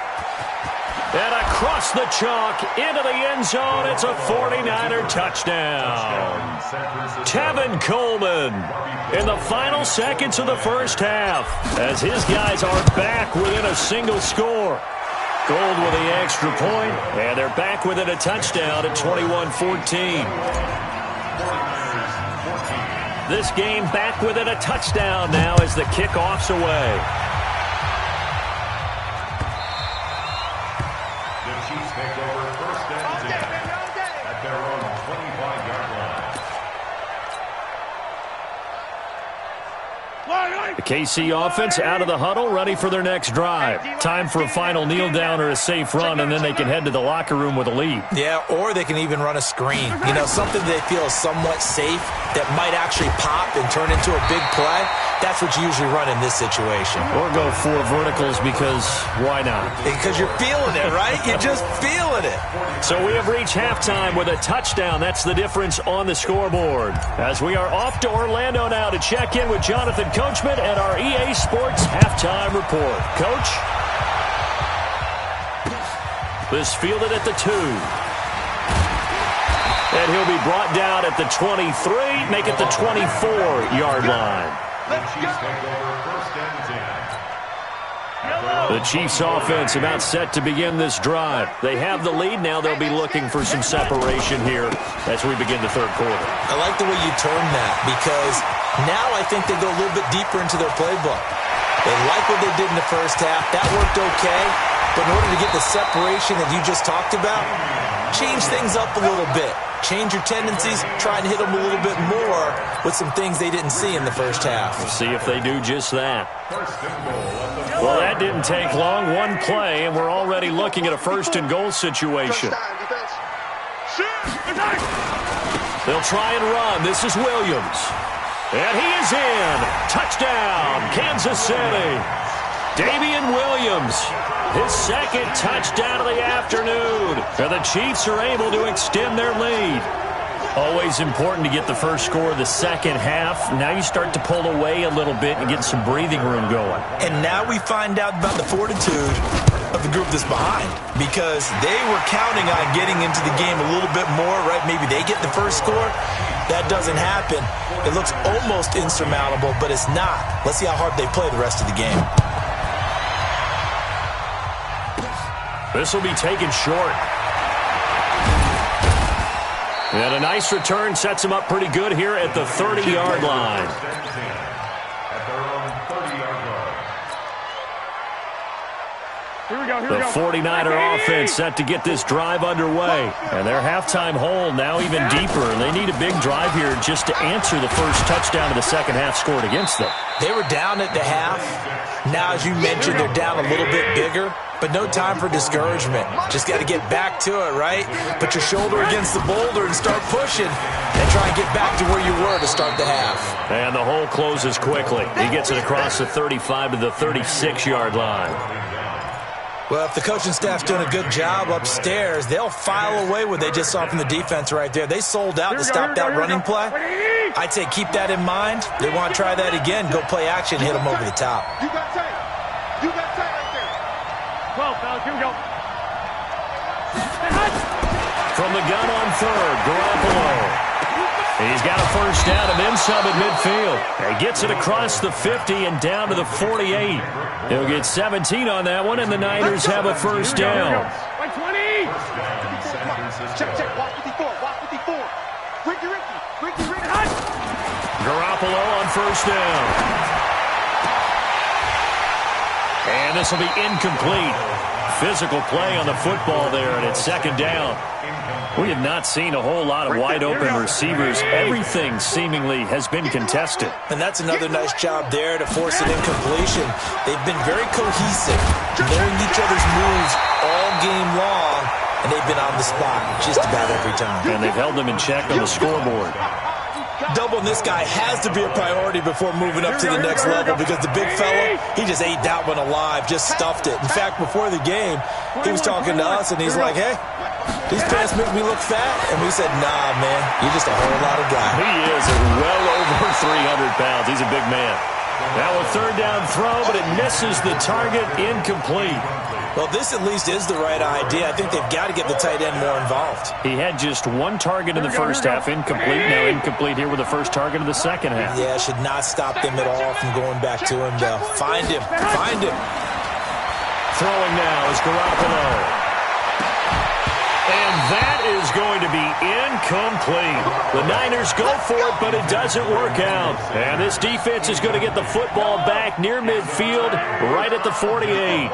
And across the chalk into the end zone, it's a 49er touchdown. Tevin Coleman in the final seconds of the first half, as his guys are back within a single score. Gold with the extra point, and they're back within a touchdown at 21-14. This game back within a touchdown now as the kickoff's away. The Chiefs take over first and 10 at their own 25-yard line. The KC offense out of the huddle, ready for their next drive. Time for a final kneel down or a safe run, and then they can head to the locker room with a lead. Yeah, or they can even run a screen. You know, something they feel is somewhat safe that might actually pop and turn into a big play. That's what you usually run in this situation. Or go 4 verticals, because why not? Because you're feeling it, right? You're just feeling it. So we have reached halftime with a touchdown. That's the difference on the scoreboard. As we are off to Orlando now to check in with Jonathan Coachman and our EA Sports halftime report. Coach? This fielded at the 2. And he'll be brought down at the 23, make it the 24-yard line. The Chiefs offense about set to begin this drive. They have the lead. Now they'll be looking for some separation here as we begin the third quarter. I like the way you term that, because now I think they go a little bit deeper into their playbook. They like what they did in the first half. That worked okay. But in order to get the separation that you just talked about, change things up a little bit. Change your tendencies, try and hit them a little bit more with some things they didn't see in the first half. We'll see if they do just that. Well, that didn't take long. One play, and we're already looking at a first-and-goal situation. They'll try and run. This is Williams. And he is in. Touchdown, Kansas City. Damian Williams, his second touchdown of the afternoon. And the Chiefs are able to extend their lead. Always important to get the first score of the second half. Now you start to pull away a little bit and get some breathing room going. And now we find out about the fortitude of the group that's behind, because they were counting on getting into the game a little bit more, right? Maybe they get the first score. That doesn't happen. It looks almost insurmountable, but it's not. Let's see how hard they play the rest of the game. This will be taken short. And a nice return sets him up pretty good here at the 30-yard line. The 49er offense set to get this drive underway. And their halftime hole now even deeper. And they need a big drive here just to answer the first touchdown of the second half scored against them. They were down at the half. Now, as you mentioned, they're down a little bit bigger. But no time for discouragement. Just got to get back to it, right? Put your shoulder against the boulder and start pushing. And try and get back to where you were to start the half. And the hole closes quickly. He gets it across the 35 to the 36-yard line. Well, if the coaching staff's doing a good job upstairs, they'll file away what they just saw from the defense right there. They sold out to stop that running play. I'd say keep that in mind. They want to try that again. Go play action, hit them over the top. You got tight. You got tight right there. 12, fellas, here we go. From the gun on third, Garoppolo. He's got a first down and then some at midfield. He gets it across the 50 and down to the 48. He'll get 17 on that one, and the Niners have a first down. 120. Check. Watch 54. Watch 54. Ricky. Garoppolo on first down. And this will be incomplete. Physical play on the football there, and it's second down. We have not seen a whole lot of wide-open receivers. Everything seemingly has been contested. And that's another nice job there to force an incompletion. They've been very cohesive, knowing each other's moves all game long, and they've been on the spot just about every time. And they've held them in check on the scoreboard. Doubling this guy has to be a priority before moving up to the next level because the big fella, he just ate that one alive, just stuffed it. In fact, before the game, he was talking to us, and he's like, hey, these pants make me look fat. And we said, nah, man, you're just a whole lot of guy. He is well over 300 pounds. He's a big man. Now a third down throw, but it misses the target, incomplete. Well, this at least is the right idea. I think they've got to get the tight end more involved. He had just one target in the first half, incomplete. Now incomplete here with the first target of the second half. Yeah, should not stop them at all from going back to him, though. Find him. Throwing now is Garoppolo. And that is going to be incomplete. The Niners go for it, but it doesn't work out. And this defense is going to get the football back near midfield, right at the 48.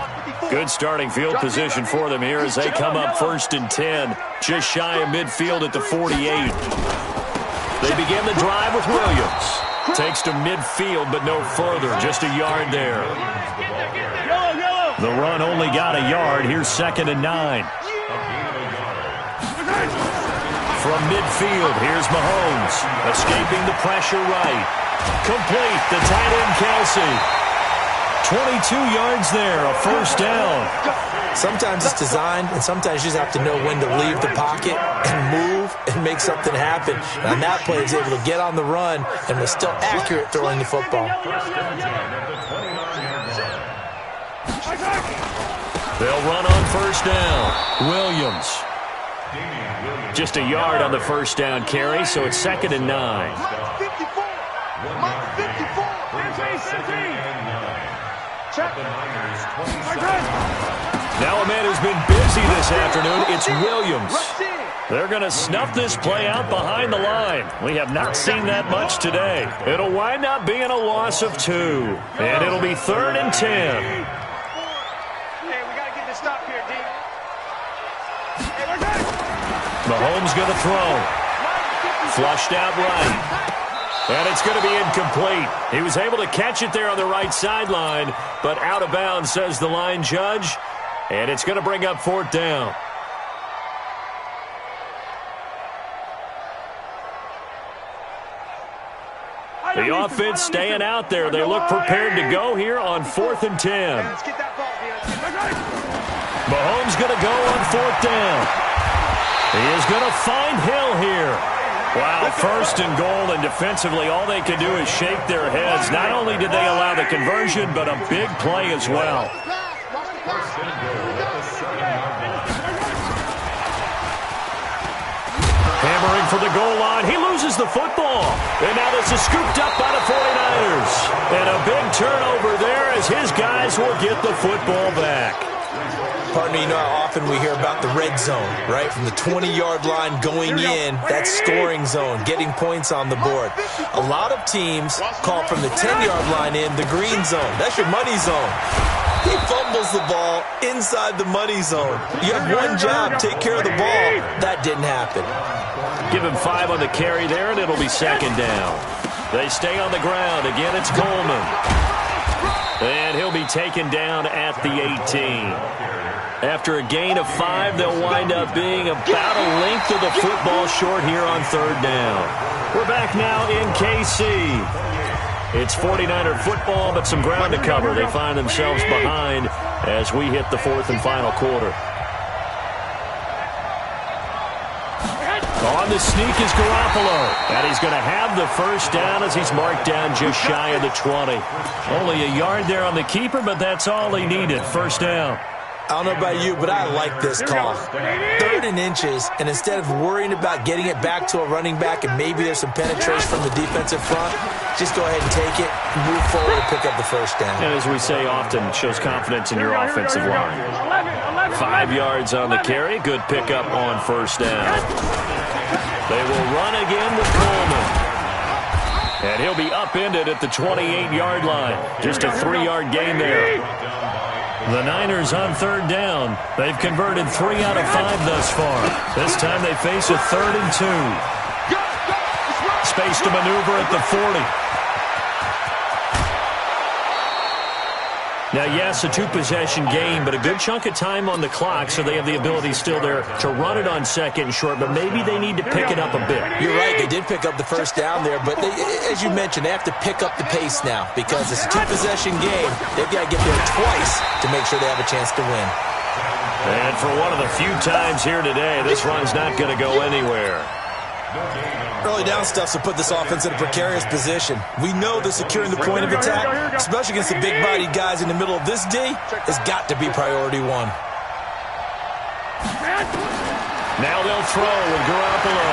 Good starting field position for them here as they come up 1st and 10, just shy of midfield at the 48. They begin the drive with Williams. Takes to midfield, but no further, just a yard there. The run only got a yard. Here's 2nd and 9. From midfield, here's Mahomes, escaping the pressure right. Complete, the tight end Kelsey. 22 yards there, a first down. Sometimes it's designed, and sometimes you just have to know when to leave the pocket and move and make something happen. And on that play, he's able to get on the run and was still accurate throwing the football. They'll run on first down. Williams. Just a yard on the first down carry, so it's 2nd and 9. Now a man who's been busy this afternoon, it's Williams. They're going to snuff this play out behind the line. We have not seen that much today. It'll wind up being a loss of 2. And it'll be 3rd and 10. Hey, we got to get this stop here, D. Mahomes going to throw. Flushed out right. And it's going to be incomplete. He was able to catch it there on the right sideline, but out of bounds, says the line judge. And it's going to bring up 4th down. The offense staying out there. They look prepared to go here on 4th and 10. Mahomes going to go on 4th down. He is going to find Hill here. Wow, 1st and goal, and defensively all they can do is shake their heads. Not only did they allow the conversion, but a big play as well. Hammering for the goal line. He loses the football. And now this is scooped up by the 49ers. And a big turnover there as his guys will get the football back. Partner, you know how often we hear about the red zone, right? From the 20-yard line going in, that scoring zone, getting points on the board. A lot of teams call from the 10-yard line in the green zone. That's your money zone. He fumbles the ball inside the money zone. You have one job, take care of the ball. That didn't happen. Give him 5 on the carry there, and it'll be 2nd down. They stay on the ground. Again, it's Coleman. And he'll be taken down at the 18. After a gain of 5, they'll wind up being about a length of the football short here on 3rd down. We're back now in KC. It's 49er football, but some ground to cover. They find themselves behind as we hit the fourth and final quarter. On the sneak is Garoppolo, and he's going to have the first down as he's marked down just shy of the 20. Only a yard there on the keeper, but that's all he needed. First down. I don't know about you, but I like this call. 3rd and inches, and instead of worrying about getting it back to a running back and maybe there's some penetration from the defensive front, just go ahead and take it, move forward, and pick up the first down. And as we say often, it shows confidence in your offensive line. 5 yards on the carry. Good pickup on first down. They will run again with Coleman. And he'll be upended at the 28-yard line. Just a 3-yard gain there. The Niners on 3rd down. They've converted 3 out of 5 thus far. This time they face a 3rd and 2. Space to maneuver at the 40. Now, yes, a 2-possession game, but a good chunk of time on the clock, so they have the ability still there to run it on 2nd and short, but maybe they need to pick it up a bit. You're right. They did pick up the first down there, but as you mentioned, they have to pick up the pace now because it's a 2-possession game. They've got to get there twice to make sure they have a chance to win. And for one of the few times here today, this run's not going to go anywhere. Early down stuff to put this offense in a precarious position. We know that securing the point of attack, especially against the big-bodied guys in the middle of this D, has got to be priority 1. Now they'll throw with Garoppolo.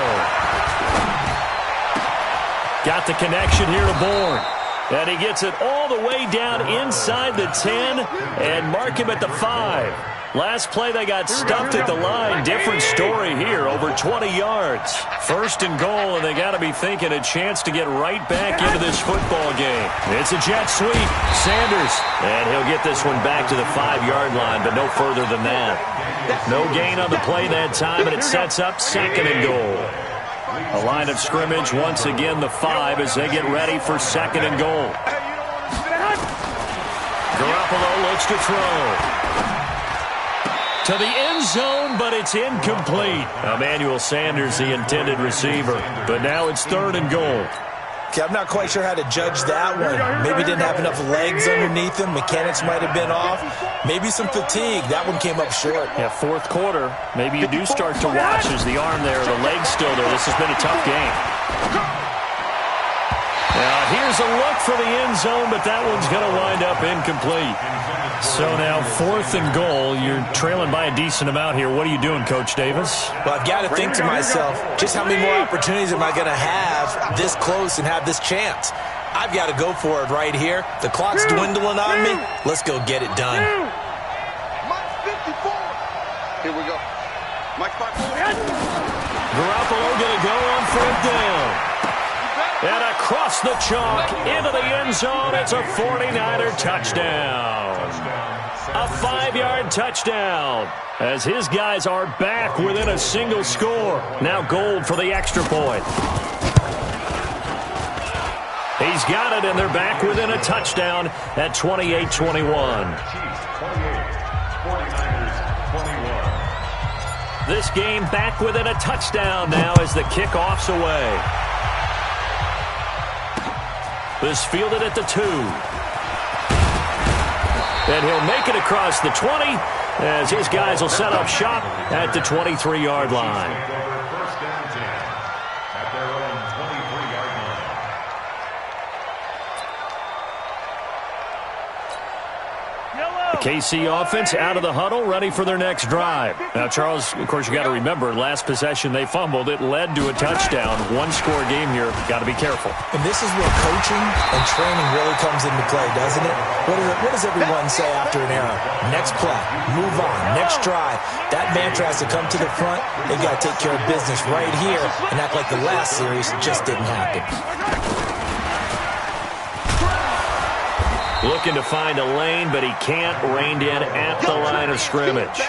Got the connection here to Bourne. And he gets it all the way down inside the 10 and mark him at the 5. Last play, they got stuffed at the line. Different story here, over 20 yards. 1st and goal, and they got to be thinking a chance to get right back into this football game. It's a jet sweep. Sanders, and he'll get this one back to the 5-yard line, but no further than that. No gain on the play that time, and it sets up 2nd and goal. A line of scrimmage, once again the 5 as they get ready for 2nd and goal. Garoppolo looks to throw. To the end zone, but it's incomplete. Emmanuel Sanders, the intended receiver. But now it's 3rd and goal. Okay, I'm not quite sure how to judge that one. Maybe didn't have enough legs underneath him. Mechanics might have been off. Maybe some fatigue. That one came up short. Yeah, 4th quarter. Maybe you do start to watch as the arm there, the leg's still there. This has been a tough game. Now, here's a look for the end zone, but that one's going to wind up incomplete. So now 4th and goal. You're trailing by a decent amount here. What are you doing, Coach Davis? Well, I've got to think to myself, just how many more opportunities am I going to have this close and have this chance? I've got to go for it right here. The clock's dwindling on me. Let's go get it done. Mike 54. Here we go. Mike 54. Garoppolo going to go on 4th down. And across the chalk, into the end zone, it's a 49er touchdown. A 5-yard touchdown as his guys are back within a single score. Now Gold for the extra point. He's got it, and they're back within a touchdown at 28-21. This game back within a touchdown now as the kickoff's away. This fielded at the 2. And he'll make it across the 20 as his guys will set up shop at the 23-yard line. KC offense out of the huddle, ready for their next drive. Now, Charles, of course, you got to remember, last possession they fumbled. It led to a touchdown. 1-score game here. Got to be careful. And this is where coaching and training really comes into play, doesn't it? What does everyone say after an error? Next play, move on, next drive. That mantra has to come to the front. They've got to take care of business right here and act like the last series just didn't happen. Looking to find a lane, but he can't. Reined in at the line of scrimmage.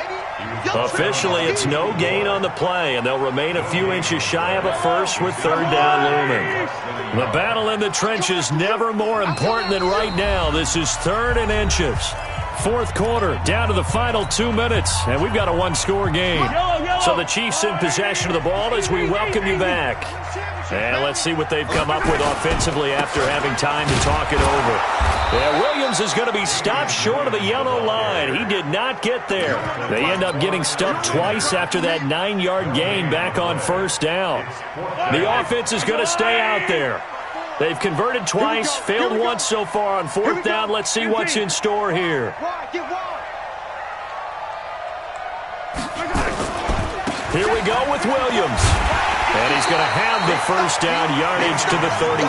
Officially, it's no gain on the play, and they'll remain a few inches shy of a first with 3rd down looming. The battle in the trenches never more important than right now. This is 3rd and inches. 4th quarter, down to the final 2 minutes, and we've got a 1-score game. So the Chiefs in possession of the ball as we welcome you back. And let's see what they've come up with offensively after having time to talk it over. Yeah, Williams is going to be stopped short of the yellow line. He did not get there. They end up getting stuffed twice after that 9-yard gain back on first down. The offense is going to stay out there. They've converted twice, failed once so far on fourth down. Let's see what's in store here. Here we go with Williams. And he's going to have the first down yardage to the 35.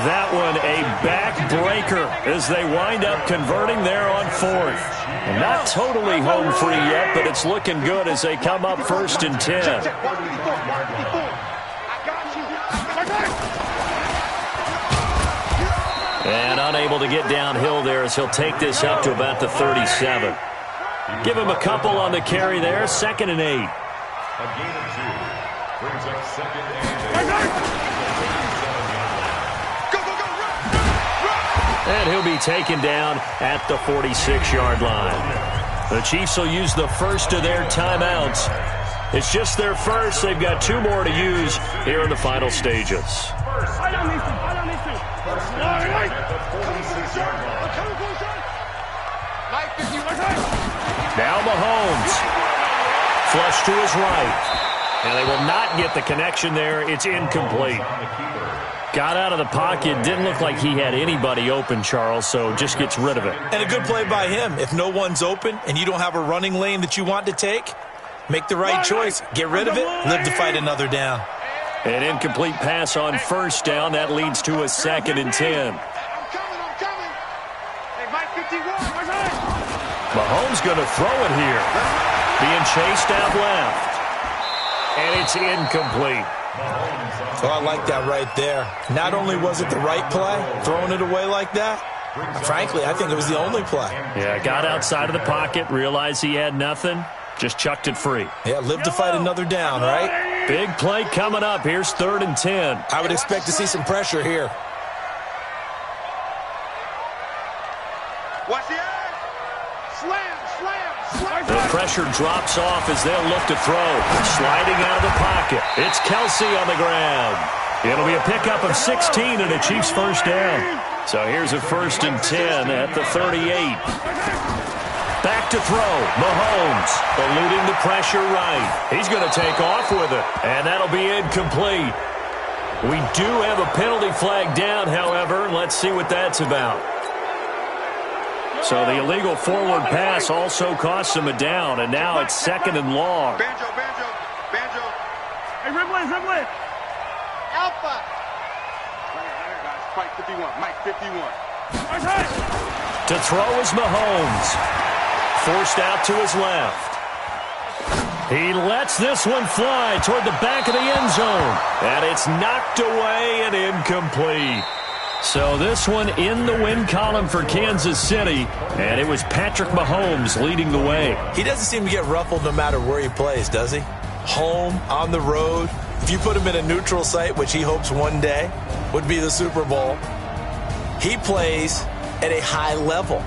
That one a backbreaker as they wind up converting there on fourth. Not totally home free yet, but it's looking good as they come up 1st and 10. And unable to get downhill there as he'll take this up to about the 37. Give him a couple on the carry there, 2nd and 8. A gain of 2. Brings up 2nd and 8. And he'll be taken down at the 46-yard line. The Chiefs will use the first of their timeouts. It's just their first. They've got 2 more to use here in the final stages. Now Mahomes. Flush to his right. And they will not get the connection there. It's incomplete. Got out of the pocket. Didn't look like he had anybody open, Charles, so just gets rid of it. And a good play by him. If no one's open and you don't have a running lane that you want to take, make the right choice. Get rid of it. Live to fight another down. An incomplete pass on first down. That leads to a 2nd and 10. Mahomes going to throw it here. Being chased out left. And it's incomplete. Oh, I like that right there. Not only was it the right play, throwing it away like that, frankly, I think it was the only play. Yeah, got outside of the pocket, realized he had nothing, just chucked it free. Yeah, live to fight another down, right? Big play coming up. Here's 3rd and 10. I would expect to see some pressure here. Watch the eye. Slam, slam, slam. The pressure drops off as they'll look to throw. Sliding out of the pocket. It's Kelsey on the ground. It'll be a pickup of 16 and a Chiefs first down. So here's a 1st and 10 at the 38. Back to throw. Mahomes eluding the pressure right. He's going to take off with it. And that'll be incomplete. We do have a penalty flag down, however. Let's see what that's about. So the illegal forward pass also costs him a down, and now it's 2nd and long. Banjo. Hey, Ribley. Alpha. Mike 51. To throw is Mahomes. Forced out to his left. He lets this one fly toward the back of the end zone. And it's knocked away and incomplete. So this one in the win column for Kansas City, and it was Patrick Mahomes leading the way. He doesn't seem to get ruffled no matter where he plays, does he? Home, on the road. If you put him in a neutral site, which he hopes one day would be the Super Bowl, he plays at a high level.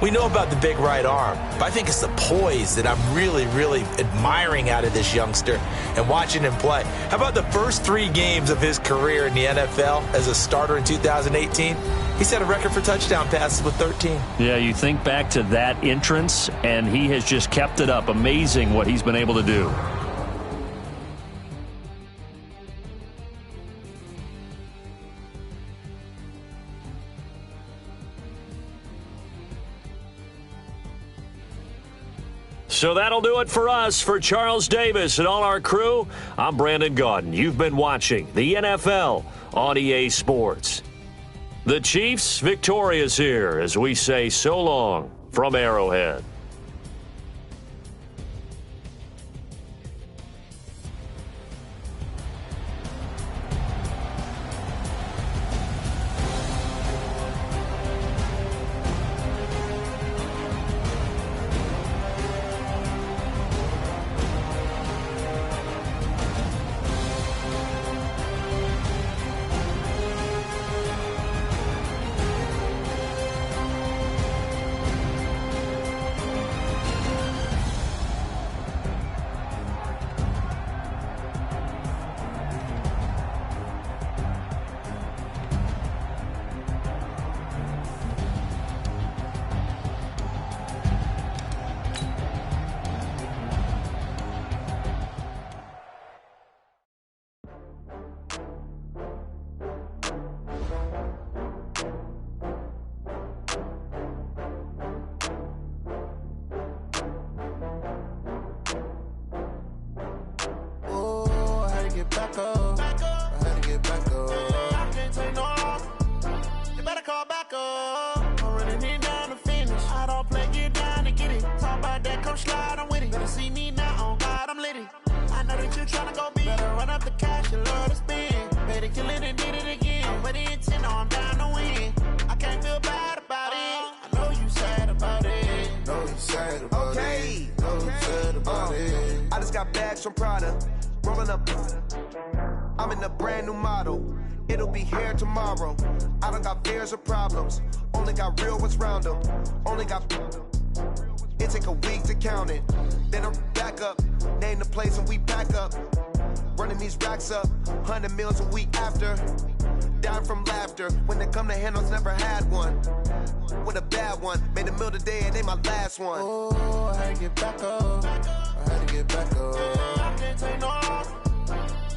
We know about the big right arm, but I think it's the poise that I'm really, really admiring out of this youngster and watching him play. How about the first 3 games of his career in the NFL as a starter in 2018? He set a record for touchdown passes with 13. Yeah, you think back to that entrance, and he has just kept it up. Amazing what he's been able to do. So that'll do it for us. For Charles Davis and all our crew, I'm Brandon Gaudin. You've been watching the NFL on EA Sports. The Chiefs victorious here as we say so long from Arrowhead. get back up. I had to get back up. I can't take no loss. You better call back up. I'm running it down to finish. I don't play, get down and get it. Talk about that, come slide, I'm with it. Better see me now, on God, I'm litty. I know that you tryna go big. Better run up the cash, you love to spend. Better kill it and did it again. I'm with the intent, I'm down to win. I can't feel bad about it. I know you sad about it. Know you sad about it. Know you sad about it. I just got bags from Prada. Rolling up. I'm in a brand new model. It'll be here tomorrow. I don't got fears or problems. Only got real ones round them. Only got. It take a week to count it. Then I'm back up. Name the place and we pack up. Running these racks up. 100 meals a week after. Down from laughter. When they come to handles, never had one. With a bad one. Made a meal today and ain't my last one. Oh, I had to get back up. I had to get back up. I can't take no loss.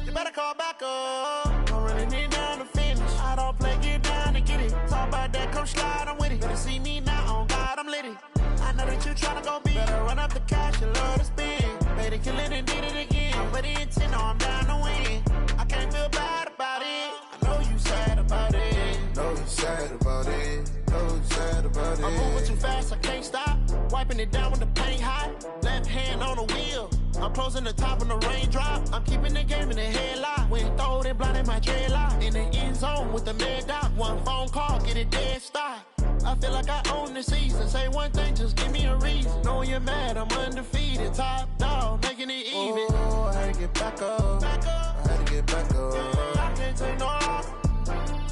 You better call back up. I'm running it down to finish. I don't play, get down and get it. Talk about that, come slide, I'm with it. Better see me now, on God, I'm litty. I know that you tryna go big. Better run up the cash, you love to spend. Better kill it and did it again. I'm with the intent, I'm down to win. I can't feel bad about it. I know you sad about it. Know you sad about it. Know you sad about it. I'm moving too fast, I can't stop. Wiping it down with the paint hot. Left hand on the wheel. I'm closing the top when the raindrop. I'm keeping the game in the headlock. When throwed and blinded my dreadlock. In the end zone with the mad dot. One phone call, get it dead stop. I feel like I own the season. Say one thing, just give me a reason. Knowing you're mad, I'm undefeated. Top dog, making it even. Oh, I had to get back up. I had to get back up. I can't take no loss.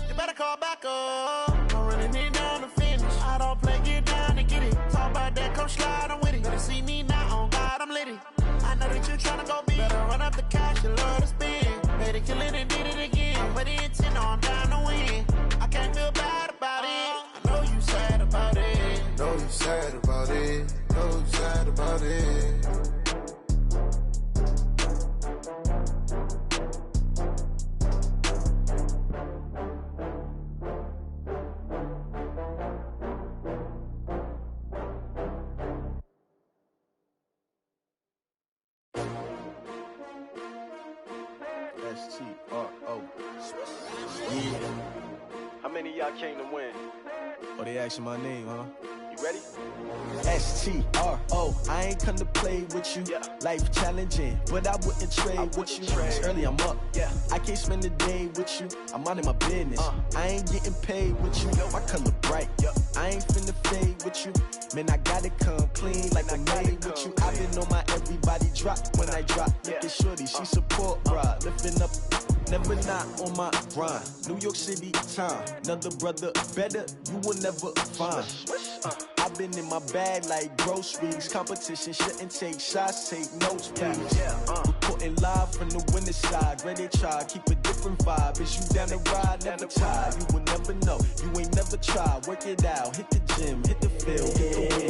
You better call back up. I'm running it down to finish. I don't play, get down and get it. Talk about that, come slide, I'm with it. Better see me now, on God, I'm litty. I know that you tryna go big. Better run up the cash, you love to spend. Better kill it and did it again. I'm with the intent, I'm down to win. I can't feel bad about it. I know you sad about it. Know you sad about it. Know you sad about it. S-T-R-O. Yeah. How many of y'all came to win? Oh, they asking my name, huh? You ready? S-T-R-O. I ain't come to play with you. Yeah. Life challenging, but I wouldn't trade with you. It's early, I'm up. Yeah. I can't spend the day with you. I'm minding my business. I ain't getting paid with you. My color bright. I ain't finna fade with you. Man, I gotta come clean like I'm made with you. I've been on my everybody drop when I drop. Look at shorty, she support ride. Lifting up, never not on my grind. New York City time. Another brother better, you will never find. I've been in my bag like groceries. Competition shouldn't take shots, take notes, please. Reporting live from the winter side. Ready to try, keep a different vibe. Is you down the ride, never tired. You will never know, you ain't never tried. Work it out, hit the gym, hit the field.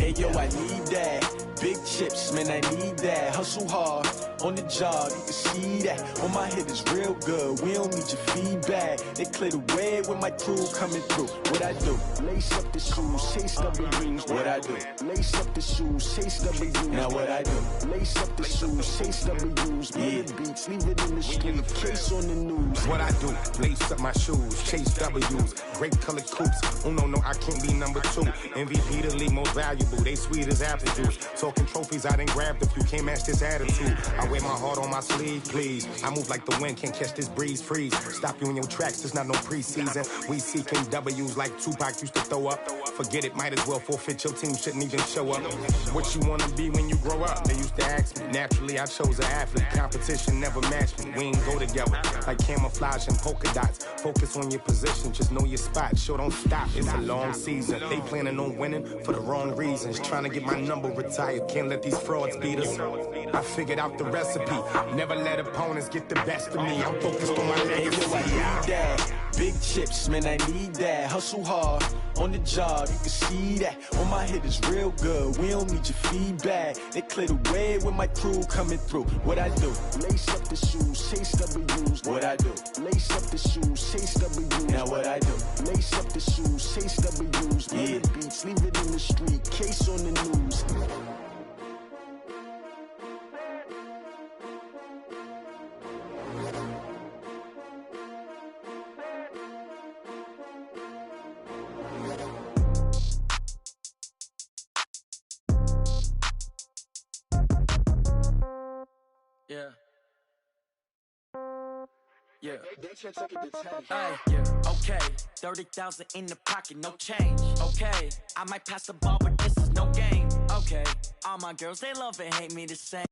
Hey yo, I need that. Big chips, man, I need that. Hustle hard, on the job, you can see that. On my head is real good, we don't need your feedback. They clear the way with my crew coming through. What I do? Lace up the shoes, chase W's. What I do? Lace up the shoes, chase W's. Now what I do? Lace up the shoes, chase W's. Yeah. Beats, leave it in the street, case on the news. What I do? Lace up my shoes, chase W's. Great colored coops. Oh no, I can't be number 2. MVP the league most valuable. They sweet as apple juice. Talking trophies, I didn't grab the few. Can't match this attitude. I wear my heart on my sleeve, please. I move like the wind, can't catch this breeze, freeze. Stop you in your tracks, there's not no preseason. We seeking W's like Tupac used to throw up. Forget it, might as well forfeit. Your team shouldn't even show up. What you wanna be when you grow up? They used to ask me. Naturally, I chose an athlete. Competition never matched me. We ain't go together like camouflage and polka dots. Focus on your position, just know your spot. Show don't stop, it's a long season. They planning on winning for the wrong reasons. Trying to get my number retired. Can't let these frauds beat us. I figured out the recipe. Never let opponents get the best of me. I'm focused on my legacy. Big chips, man, I need that. Hustle hard, on the job, you can see that. On my head is real good, we don't need your feedback. They clear the way with my crew coming through. What I do? Lace up the shoes, chase W's. What I do? Lace up the shoes, chase W's. Now what I do? Lace up the shoes, chase W's. Yeah. Beats, leave it in the street, case on the news. Yeah. Hey, yeah. Okay. 30,000 in the pocket, no change. Okay. I might pass the ball, but this is no game. Okay. All my girls, they love and hate me the same.